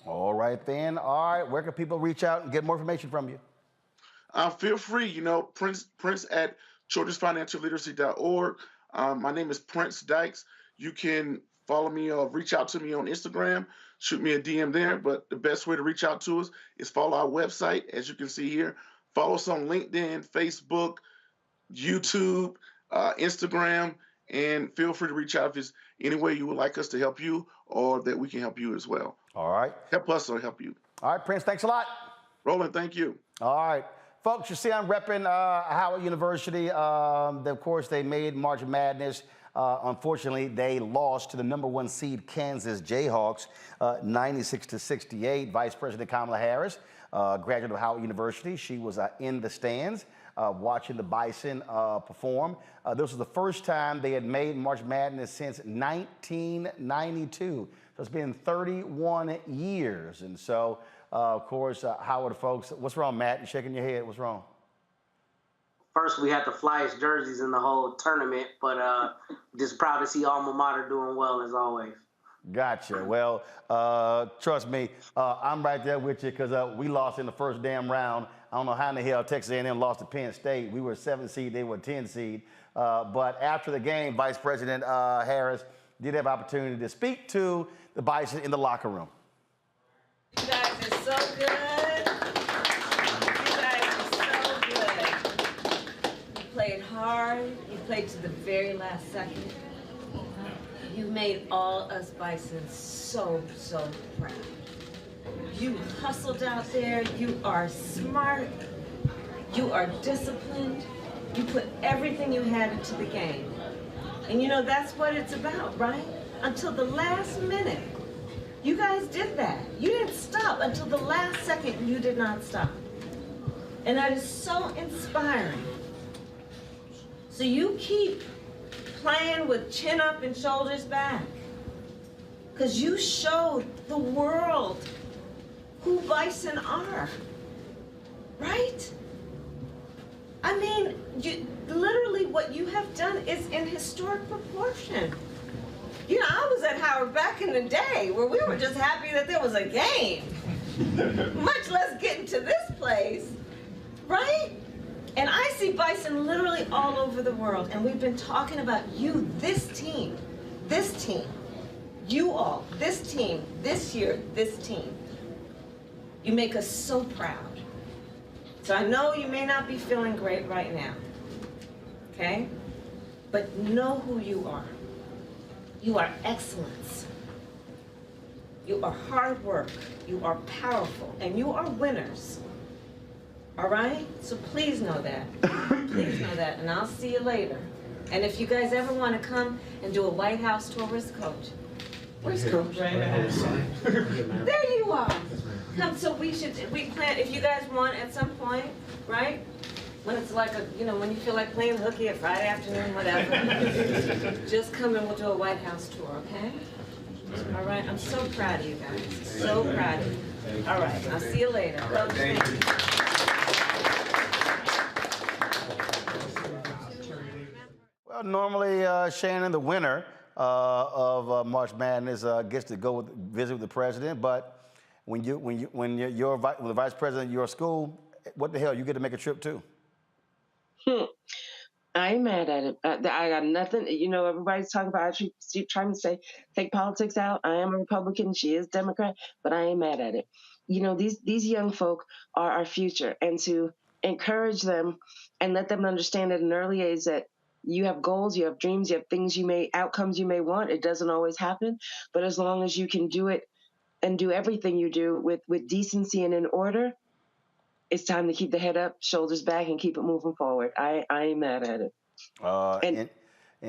All right, then. All right. Where can people reach out and get more information from you? Feel free, you know, Prince at childrensfinancialliteracy.org. My name is Prince Dykes. You can follow me or reach out to me on Instagram. Shoot me a DM there. But the best way to reach out to us is follow our website, as you can see here. Follow us on LinkedIn, Facebook, YouTube, Instagram, and feel free to reach out if there's any way you would like us to help you or that we can help you as well. All right. Help us or help you. All right, Prince, thanks a lot. Roland, thank you. All right. Folks, you see I'm repping Howard University. Of course, they made March Madness. Unfortunately, they lost to the #1 seed Kansas Jayhawks, 96-68. Vice President Kamala Harris, graduate of Howard University, she was in the stands watching the Bison perform. This was the first time they had made March Madness since 1992. So it's been 31 years. And so, of course, Howard folks, what's wrong, Matt? You're shaking your head. What's wrong? First, we had the flyest jerseys in the whole tournament, but just proud to see alma mater doing well as always. Gotcha. Well, trust me, I'm right there with you, because we lost in the first damn round. I don't know how in the hell Texas A&M lost to Penn State. We were a 7 seed, they were a 10 seed. But after the game, Vice President Harris did have opportunity to speak to the Bison in the locker room. You guys are so good. You guys are so good. You played hard. You played to the very last second. You made all us Bisons so, so proud. You hustled out there. You are smart. You are disciplined. You put everything you had into the game. And you know, that's what it's about, right? Until the last minute. You guys did that. You didn't stop until the last second. You did not stop. And that is so inspiring. So you keep playing with chin up and shoulders back, because you showed the world who Bison are, right? I mean, literally what you have done is in historic proportion. You know, I was at Howard back in the day where we were just happy that there was a game, much less getting to this place, right? And I see Bison literally all over the world, and we've been talking about you, this team, you all, this team, this year, this team. You make us so proud. So I know you may not be feeling great right now, okay? But know who you are. You are excellence. You are hard work. You are powerful, and you are winners. All right? So please know that. Please know that, and I'll see you later. And if you guys ever want to come and do a White House tour as coach, Where's Coach? There you are. Come, so we plan, if you guys want at some point, right? When it's like when you feel like playing hooky at Friday afternoon, whatever. Just come and we'll do a White House tour, okay? All right, I'm so proud of you guys. So proud of you. All right, I'll see you later. Coach, thank you. Well, normally, Shannon, the winner of March Madness gets to go visit with the president, but when you're the vice president of your school, what the hell, you get to make a trip too. I ain't mad at it. I got nothing. Everybody's talking about, I keep trying to say, take politics out. I am a Republican. She is Democrat, but I ain't mad at it. These young folk are our future, and to encourage them and let them understand at an early age that you have goals, you have dreams, you have outcomes you may want. It doesn't always happen, but as long as you can do it and do everything you do with decency and in order, it's time to keep the head up, shoulders back, and keep it moving forward. I ain't mad at it. And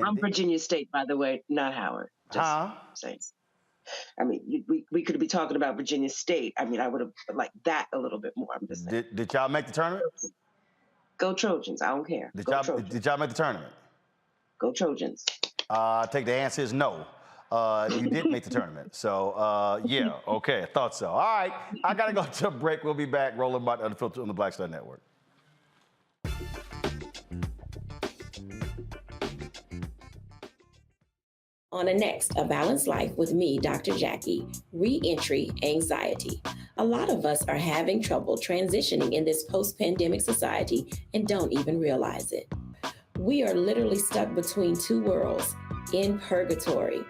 I'm Virginia State, by the way, not Howard. Just saying. I mean, we could be talking about Virginia State. I mean, I would have liked that a little bit more. I'm just saying. Did y'all make the tournament? Go Trojans. I don't care. Did y'all make the tournament? Go Trojans. I take the answer is no. You did make the tournament. So, yeah, okay, I thought so. All right, I got to go to a break. We'll be back. Roland Martin Unfiltered on the Black Star Network. On the next A Balanced Life with me, Dr. Jackie, re-entry anxiety. A lot of us are having trouble transitioning in this post-pandemic society and don't even realize it. We are literally stuck between two worlds, in purgatory.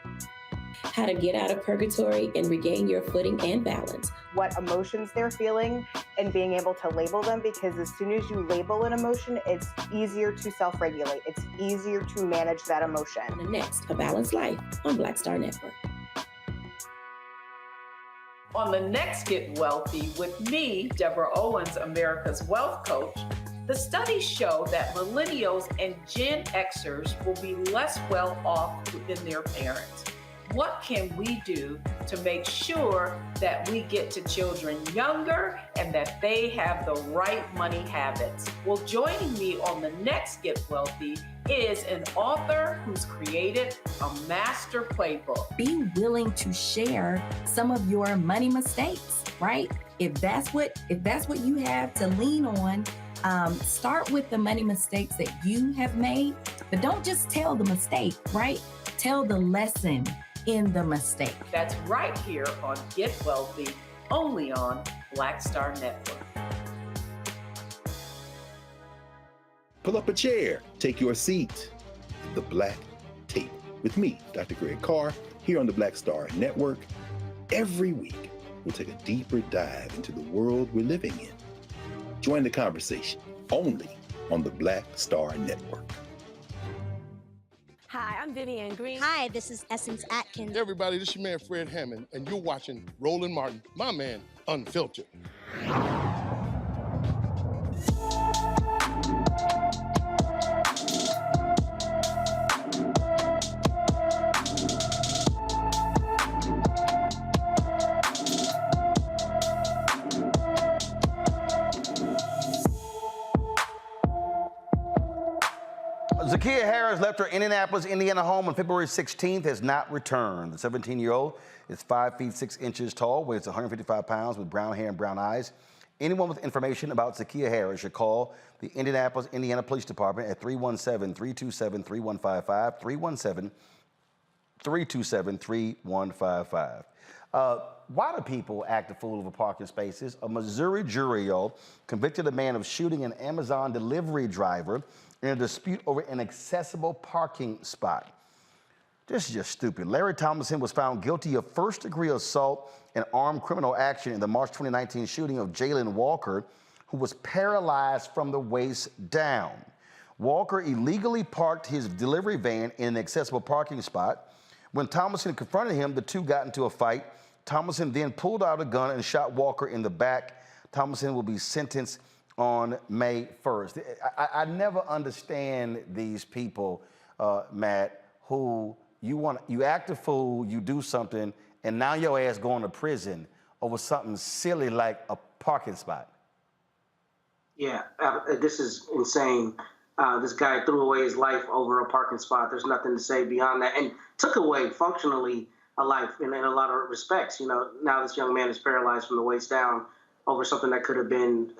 How to get out of purgatory and regain your footing and balance. What emotions they're feeling and being able to label them, because as soon as you label an emotion, it's easier to self-regulate. It's easier to manage that emotion. On the next A Balanced Life on Black Star Network. On the next Get Wealthy with me, Deborah Owens, America's Wealth Coach, the studies show that millennials and Gen Xers will be less well off than their parents. What can we do to make sure that we get to children younger and that they have the right money habits? Well, joining me on the next Get Wealthy is an author who's created a master playbook. Be willing to share some of your money mistakes, right? If that's what you have to lean on, start with the money mistakes that you have made, but don't just tell the mistake, right? Tell the lesson in the mistake. That's right here on Get Wealthy, only on Black Star Network. Pull up a chair, take your seat. The Black Tape with me, Dr. Greg Carr, here on the Black Star Network. Every week, we'll take a deeper dive into the world we're living in. Join the conversation only on the Black Star Network. Hi, I'm Vivian Green. Hi, this is Essence Atkins. Everybody, this is your man Fred Hammond, and you're watching Roland Martin, my man, Unfiltered. Zakiya Harris left her Indianapolis, Indiana home on February 16th, has not returned. The 17-year-old is 5 feet 6 inches tall, weighs 155 pounds, with brown hair and brown eyes. Anyone with information about Zakiya Harris should call the Indianapolis, Indiana Police Department at 317-327-3155, 317-327-3155. Why do people act a fool over parking spaces? A Missouri jury convicted a man of shooting an Amazon delivery driver in a dispute over an accessible parking spot. This is just stupid. Larry Thomason was found guilty of first-degree assault and armed criminal action in the March 2019 shooting of Jalen Walker, who was paralyzed from the waist down. Walker illegally parked his delivery van in an accessible parking spot. When Thomason confronted him, the two got into a fight. Thomason then pulled out a gun and shot Walker in the back. Thomason will be sentenced on May 1st. I never understand these people, Matt, who you act a fool, you do something, and now your ass going to prison over something silly like a parking spot. Yeah, this is insane. This guy threw away his life over a parking spot. There's nothing to say beyond that, and took away functionally a life in a lot of respects. You know, now this young man is paralyzed from the waist down over something that could have been,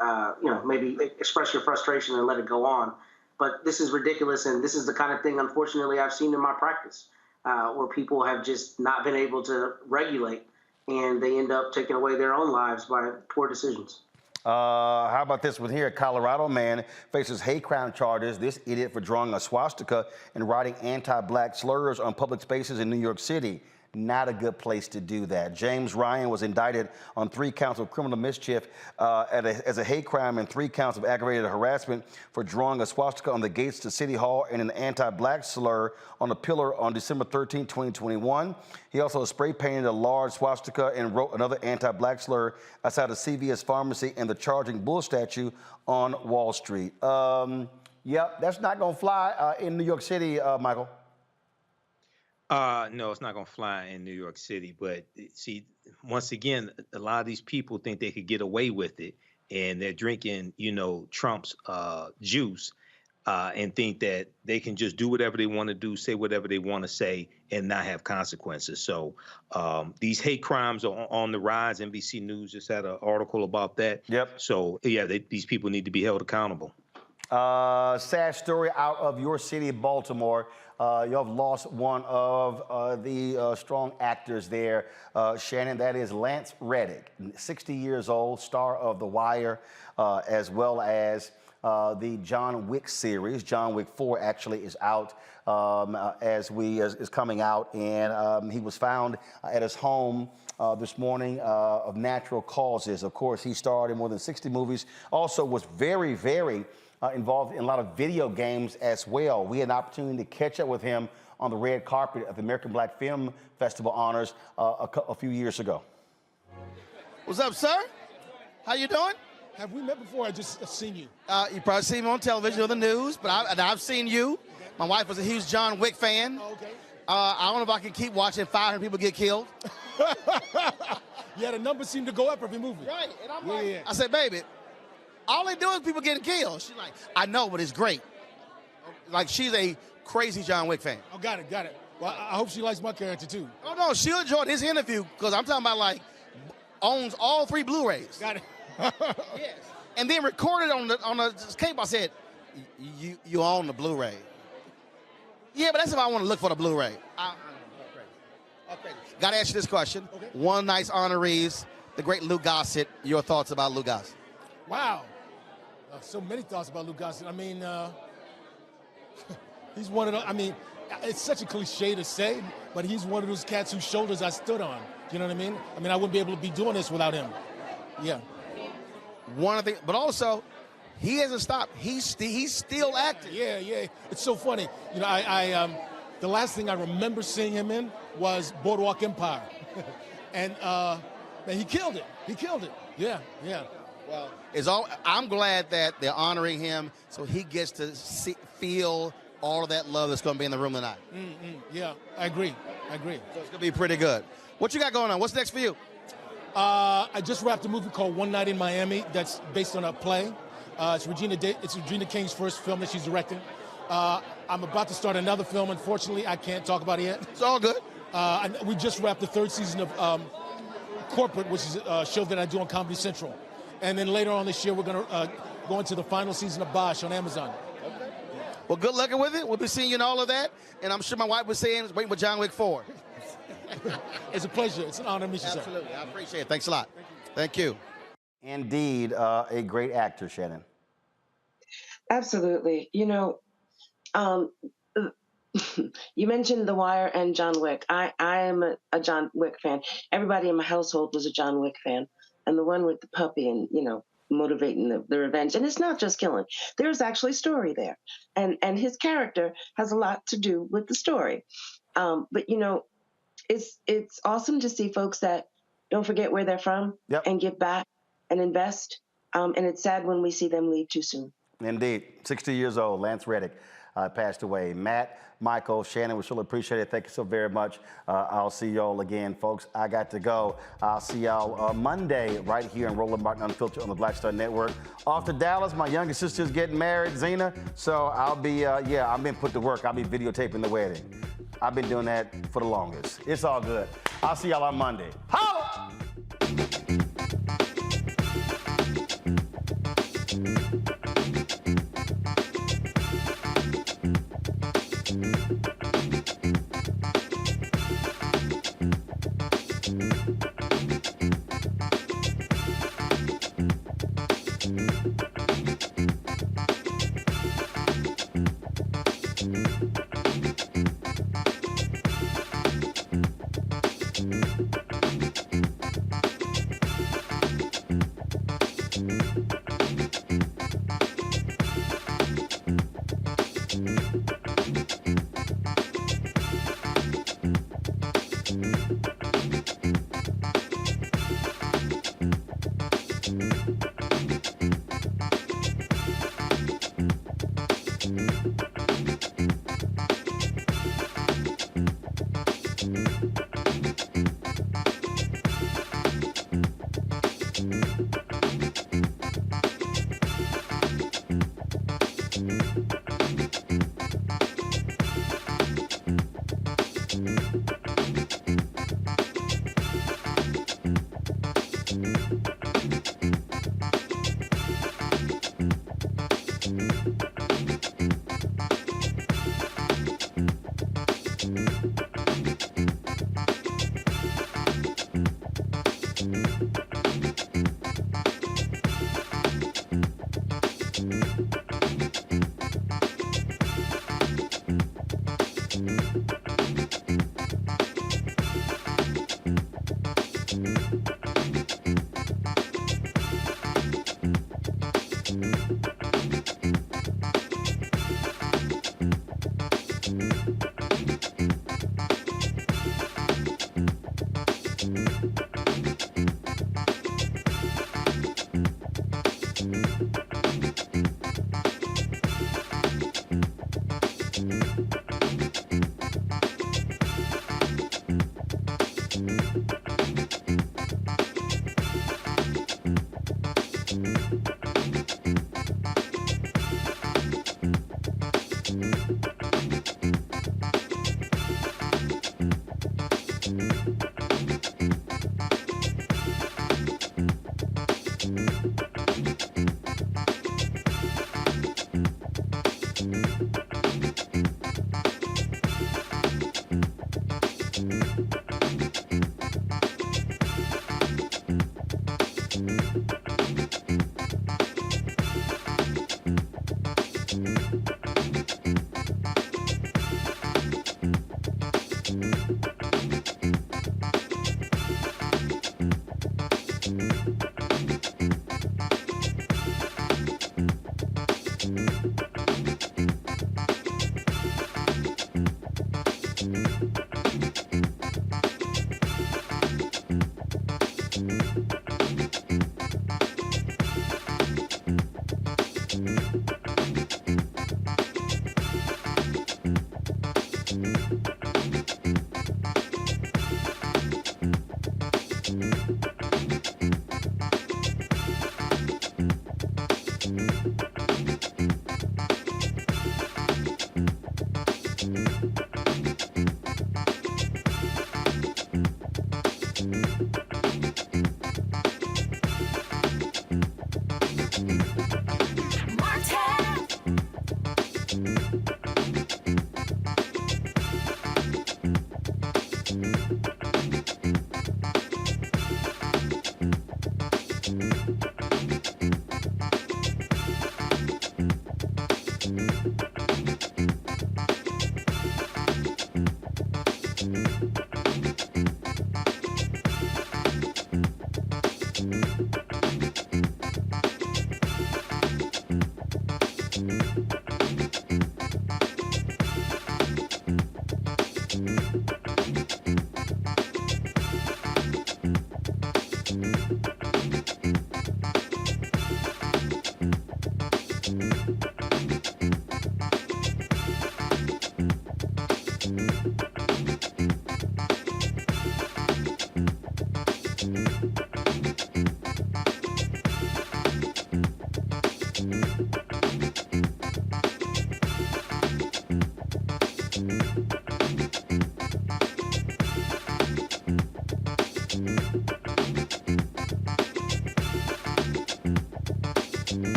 maybe express your frustration and let it go on. But this is ridiculous, and this is the kind of thing, unfortunately, I've seen in my practice, where people have just not been able to regulate, and they end up taking away their own lives by poor decisions. How about this one here? A Colorado man faces hate crime charges. This idiot for drawing a swastika and writing anti-black slurs on public spaces in New York City. Not a good place to do that. James Ryan was indicted on 3 counts of criminal mischief as a hate crime and 3 counts of aggravated harassment for drawing a swastika on the gates to City Hall and an anti-black slur on a pillar on December 13, 2021. He also spray painted a large swastika and wrote another anti-black slur outside a CVS pharmacy and the Charging Bull statue on Wall Street. Yep, that's not going to fly in New York City, Michael. No, it's not going to fly in New York City. But see, once again, a lot of these people think they could get away with it, and they're drinking, Trump's juice, and think that they can just do whatever they want to do, say whatever they want to say, and not have consequences. So these hate crimes are on the rise. NBC News just had an article about that. Yep. So yeah, these people need to be held accountable. Sad story out of your city, Baltimore. You have lost one of the strong actors there, Shannon. That is Lance Reddick, 60 years old, star of The Wire, as well as the John Wick series. John Wick 4 actually is out is coming out, and he was found at his home this morning of natural causes. Of course, he starred in more than 60 movies. Also was very, very involved in a lot of video games as well. We had an opportunity to catch up with him on the red carpet at the American Black Film Festival Honors a few years ago. What's up, sir? How you doing? Have we met before? I just seen you. You probably seen me on television or the news, but I've seen you. My wife was a huge John Wick fan. Oh, okay. I don't know if I can keep watching 500 people get killed. Yeah, the numbers seem to go up every movie. Right, and I'm I said, baby, all they do is people getting killed. She's like, I know, but it's great. Like, she's a crazy John Wick fan. Oh, got it. Well, I hope she likes my character, too. Oh, no, she'll enjoy this interview, because I'm talking about, like, owns all 3 Blu-rays. Got it. Yes. And then recorded on the cable. I said, you own the Blu-ray. Yeah, but that's if I want to look for the Blu-ray. Got to ask you this question. Okay. One night's honorees, the great Lou Gossett. Your thoughts about Lou Gossett? Wow. So many thoughts about Lou Gossett. I mean, he's one of the, it's such a cliche to say, but he's one of those cats whose shoulders I stood on. You know what I mean? I wouldn't be able to be doing this without him. Yeah. One of the, but also, he hasn't stopped. He's still acting. Yeah. It's so funny. The last thing I remember seeing him in was Boardwalk Empire. And man, he killed it. Yeah. Well, I'm glad that they're honoring him so he gets to feel all of that love that's going to be in the room tonight. Yeah, I agree. So it's going to be pretty good. What you got going on? What's next for you? I just wrapped a movie called One Night in Miami that's based on a play. It's Regina King's first film that she's directing. I'm about to start another film. Unfortunately, I can't talk about it yet. It's all good. We just wrapped the 3rd season of Corporate, which is a show that I do on Comedy Central. And then later on this year, we're going to go into the final season of Bosch on Amazon. Okay. Well, good luck with it. We'll be seeing you in all of that. And I'm sure my wife was saying, waiting for John Wick 4. It's a pleasure. It's an honor to meet you, sir. Absolutely. I appreciate it. Thanks a lot. Thank you. Indeed, a great actor, Shannon. Absolutely. You mentioned The Wire and John Wick. I am a John Wick fan. Everybody in my household was a John Wick fan. And the one with the puppy and, motivating the revenge. And it's not just killing. There's actually story there. And his character has a lot to do with the story. But, it's awesome to see folks that don't forget where they're from and give back and invest. And it's sad when we see them leave too soon. Indeed. 60 years old, Lance Reddick. passed away. Matt, Michael, Shannon, we surely appreciate it. Thank you so very much. I'll see y'all again, folks. I got to go. I'll see y'all Monday right here in Roland Martin Unfiltered on the Black Star Network. Off to Dallas, my youngest sister's getting married, Zena. So I'll be, I've been put to work. I'll be videotaping the wedding. I've been doing that for the longest. It's all good. I'll see y'all on Monday. Holla!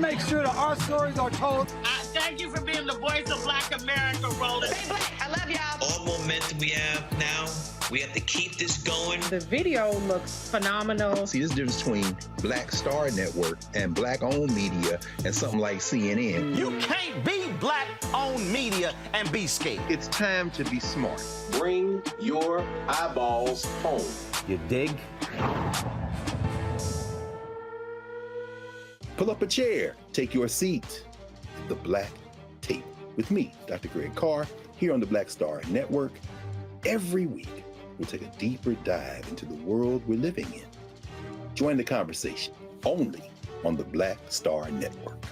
make sure that our stories are told. Thank you for being the voice of Black America, Roland. Stay black. I love y'all. All momentum we have now, we have to keep this going. The video looks phenomenal. See, there's a difference between Black Star Network and Black-owned media and something like CNN. You can't be Black-owned media and be scared. It's time to be smart. Bring your eyeballs home. You dig? Pull up a chair, take your seat. The Black Tape with me, Dr. Greg Carr, here on the Black Star Network. Every week, we'll take a deeper dive into the world we're living in. Join the conversation only on the Black Star Network.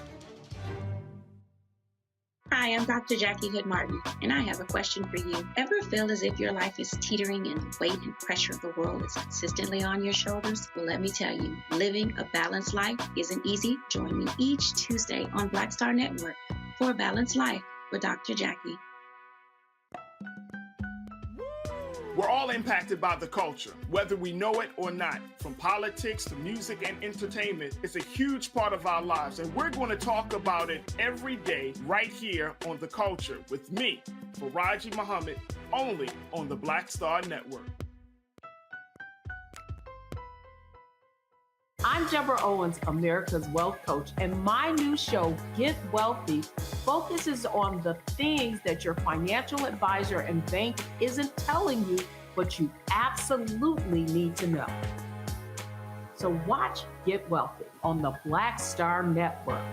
Hi, I'm Dr. Jackie Hood Martin, and I have a question for you. Ever feel as if your life is teetering and the weight and pressure of the world is consistently on your shoulders? Well, let me tell you, living a balanced life isn't easy. Join me each Tuesday on Black Star Network for A Balanced Life with Dr. Jackie. We're all impacted by the culture, whether we know it or not. From politics to music and entertainment, it's a huge part of our lives, and we're going to talk about it every day right here on The Culture with me, Faraji Muhammad, only on the Black Star Network. I'm Deborah Owens, America's Wealth Coach, and my new show, Get Wealthy, focuses on the things that your financial advisor and bank isn't telling you, but you absolutely need to know. So watch Get Wealthy on the Black Star Network.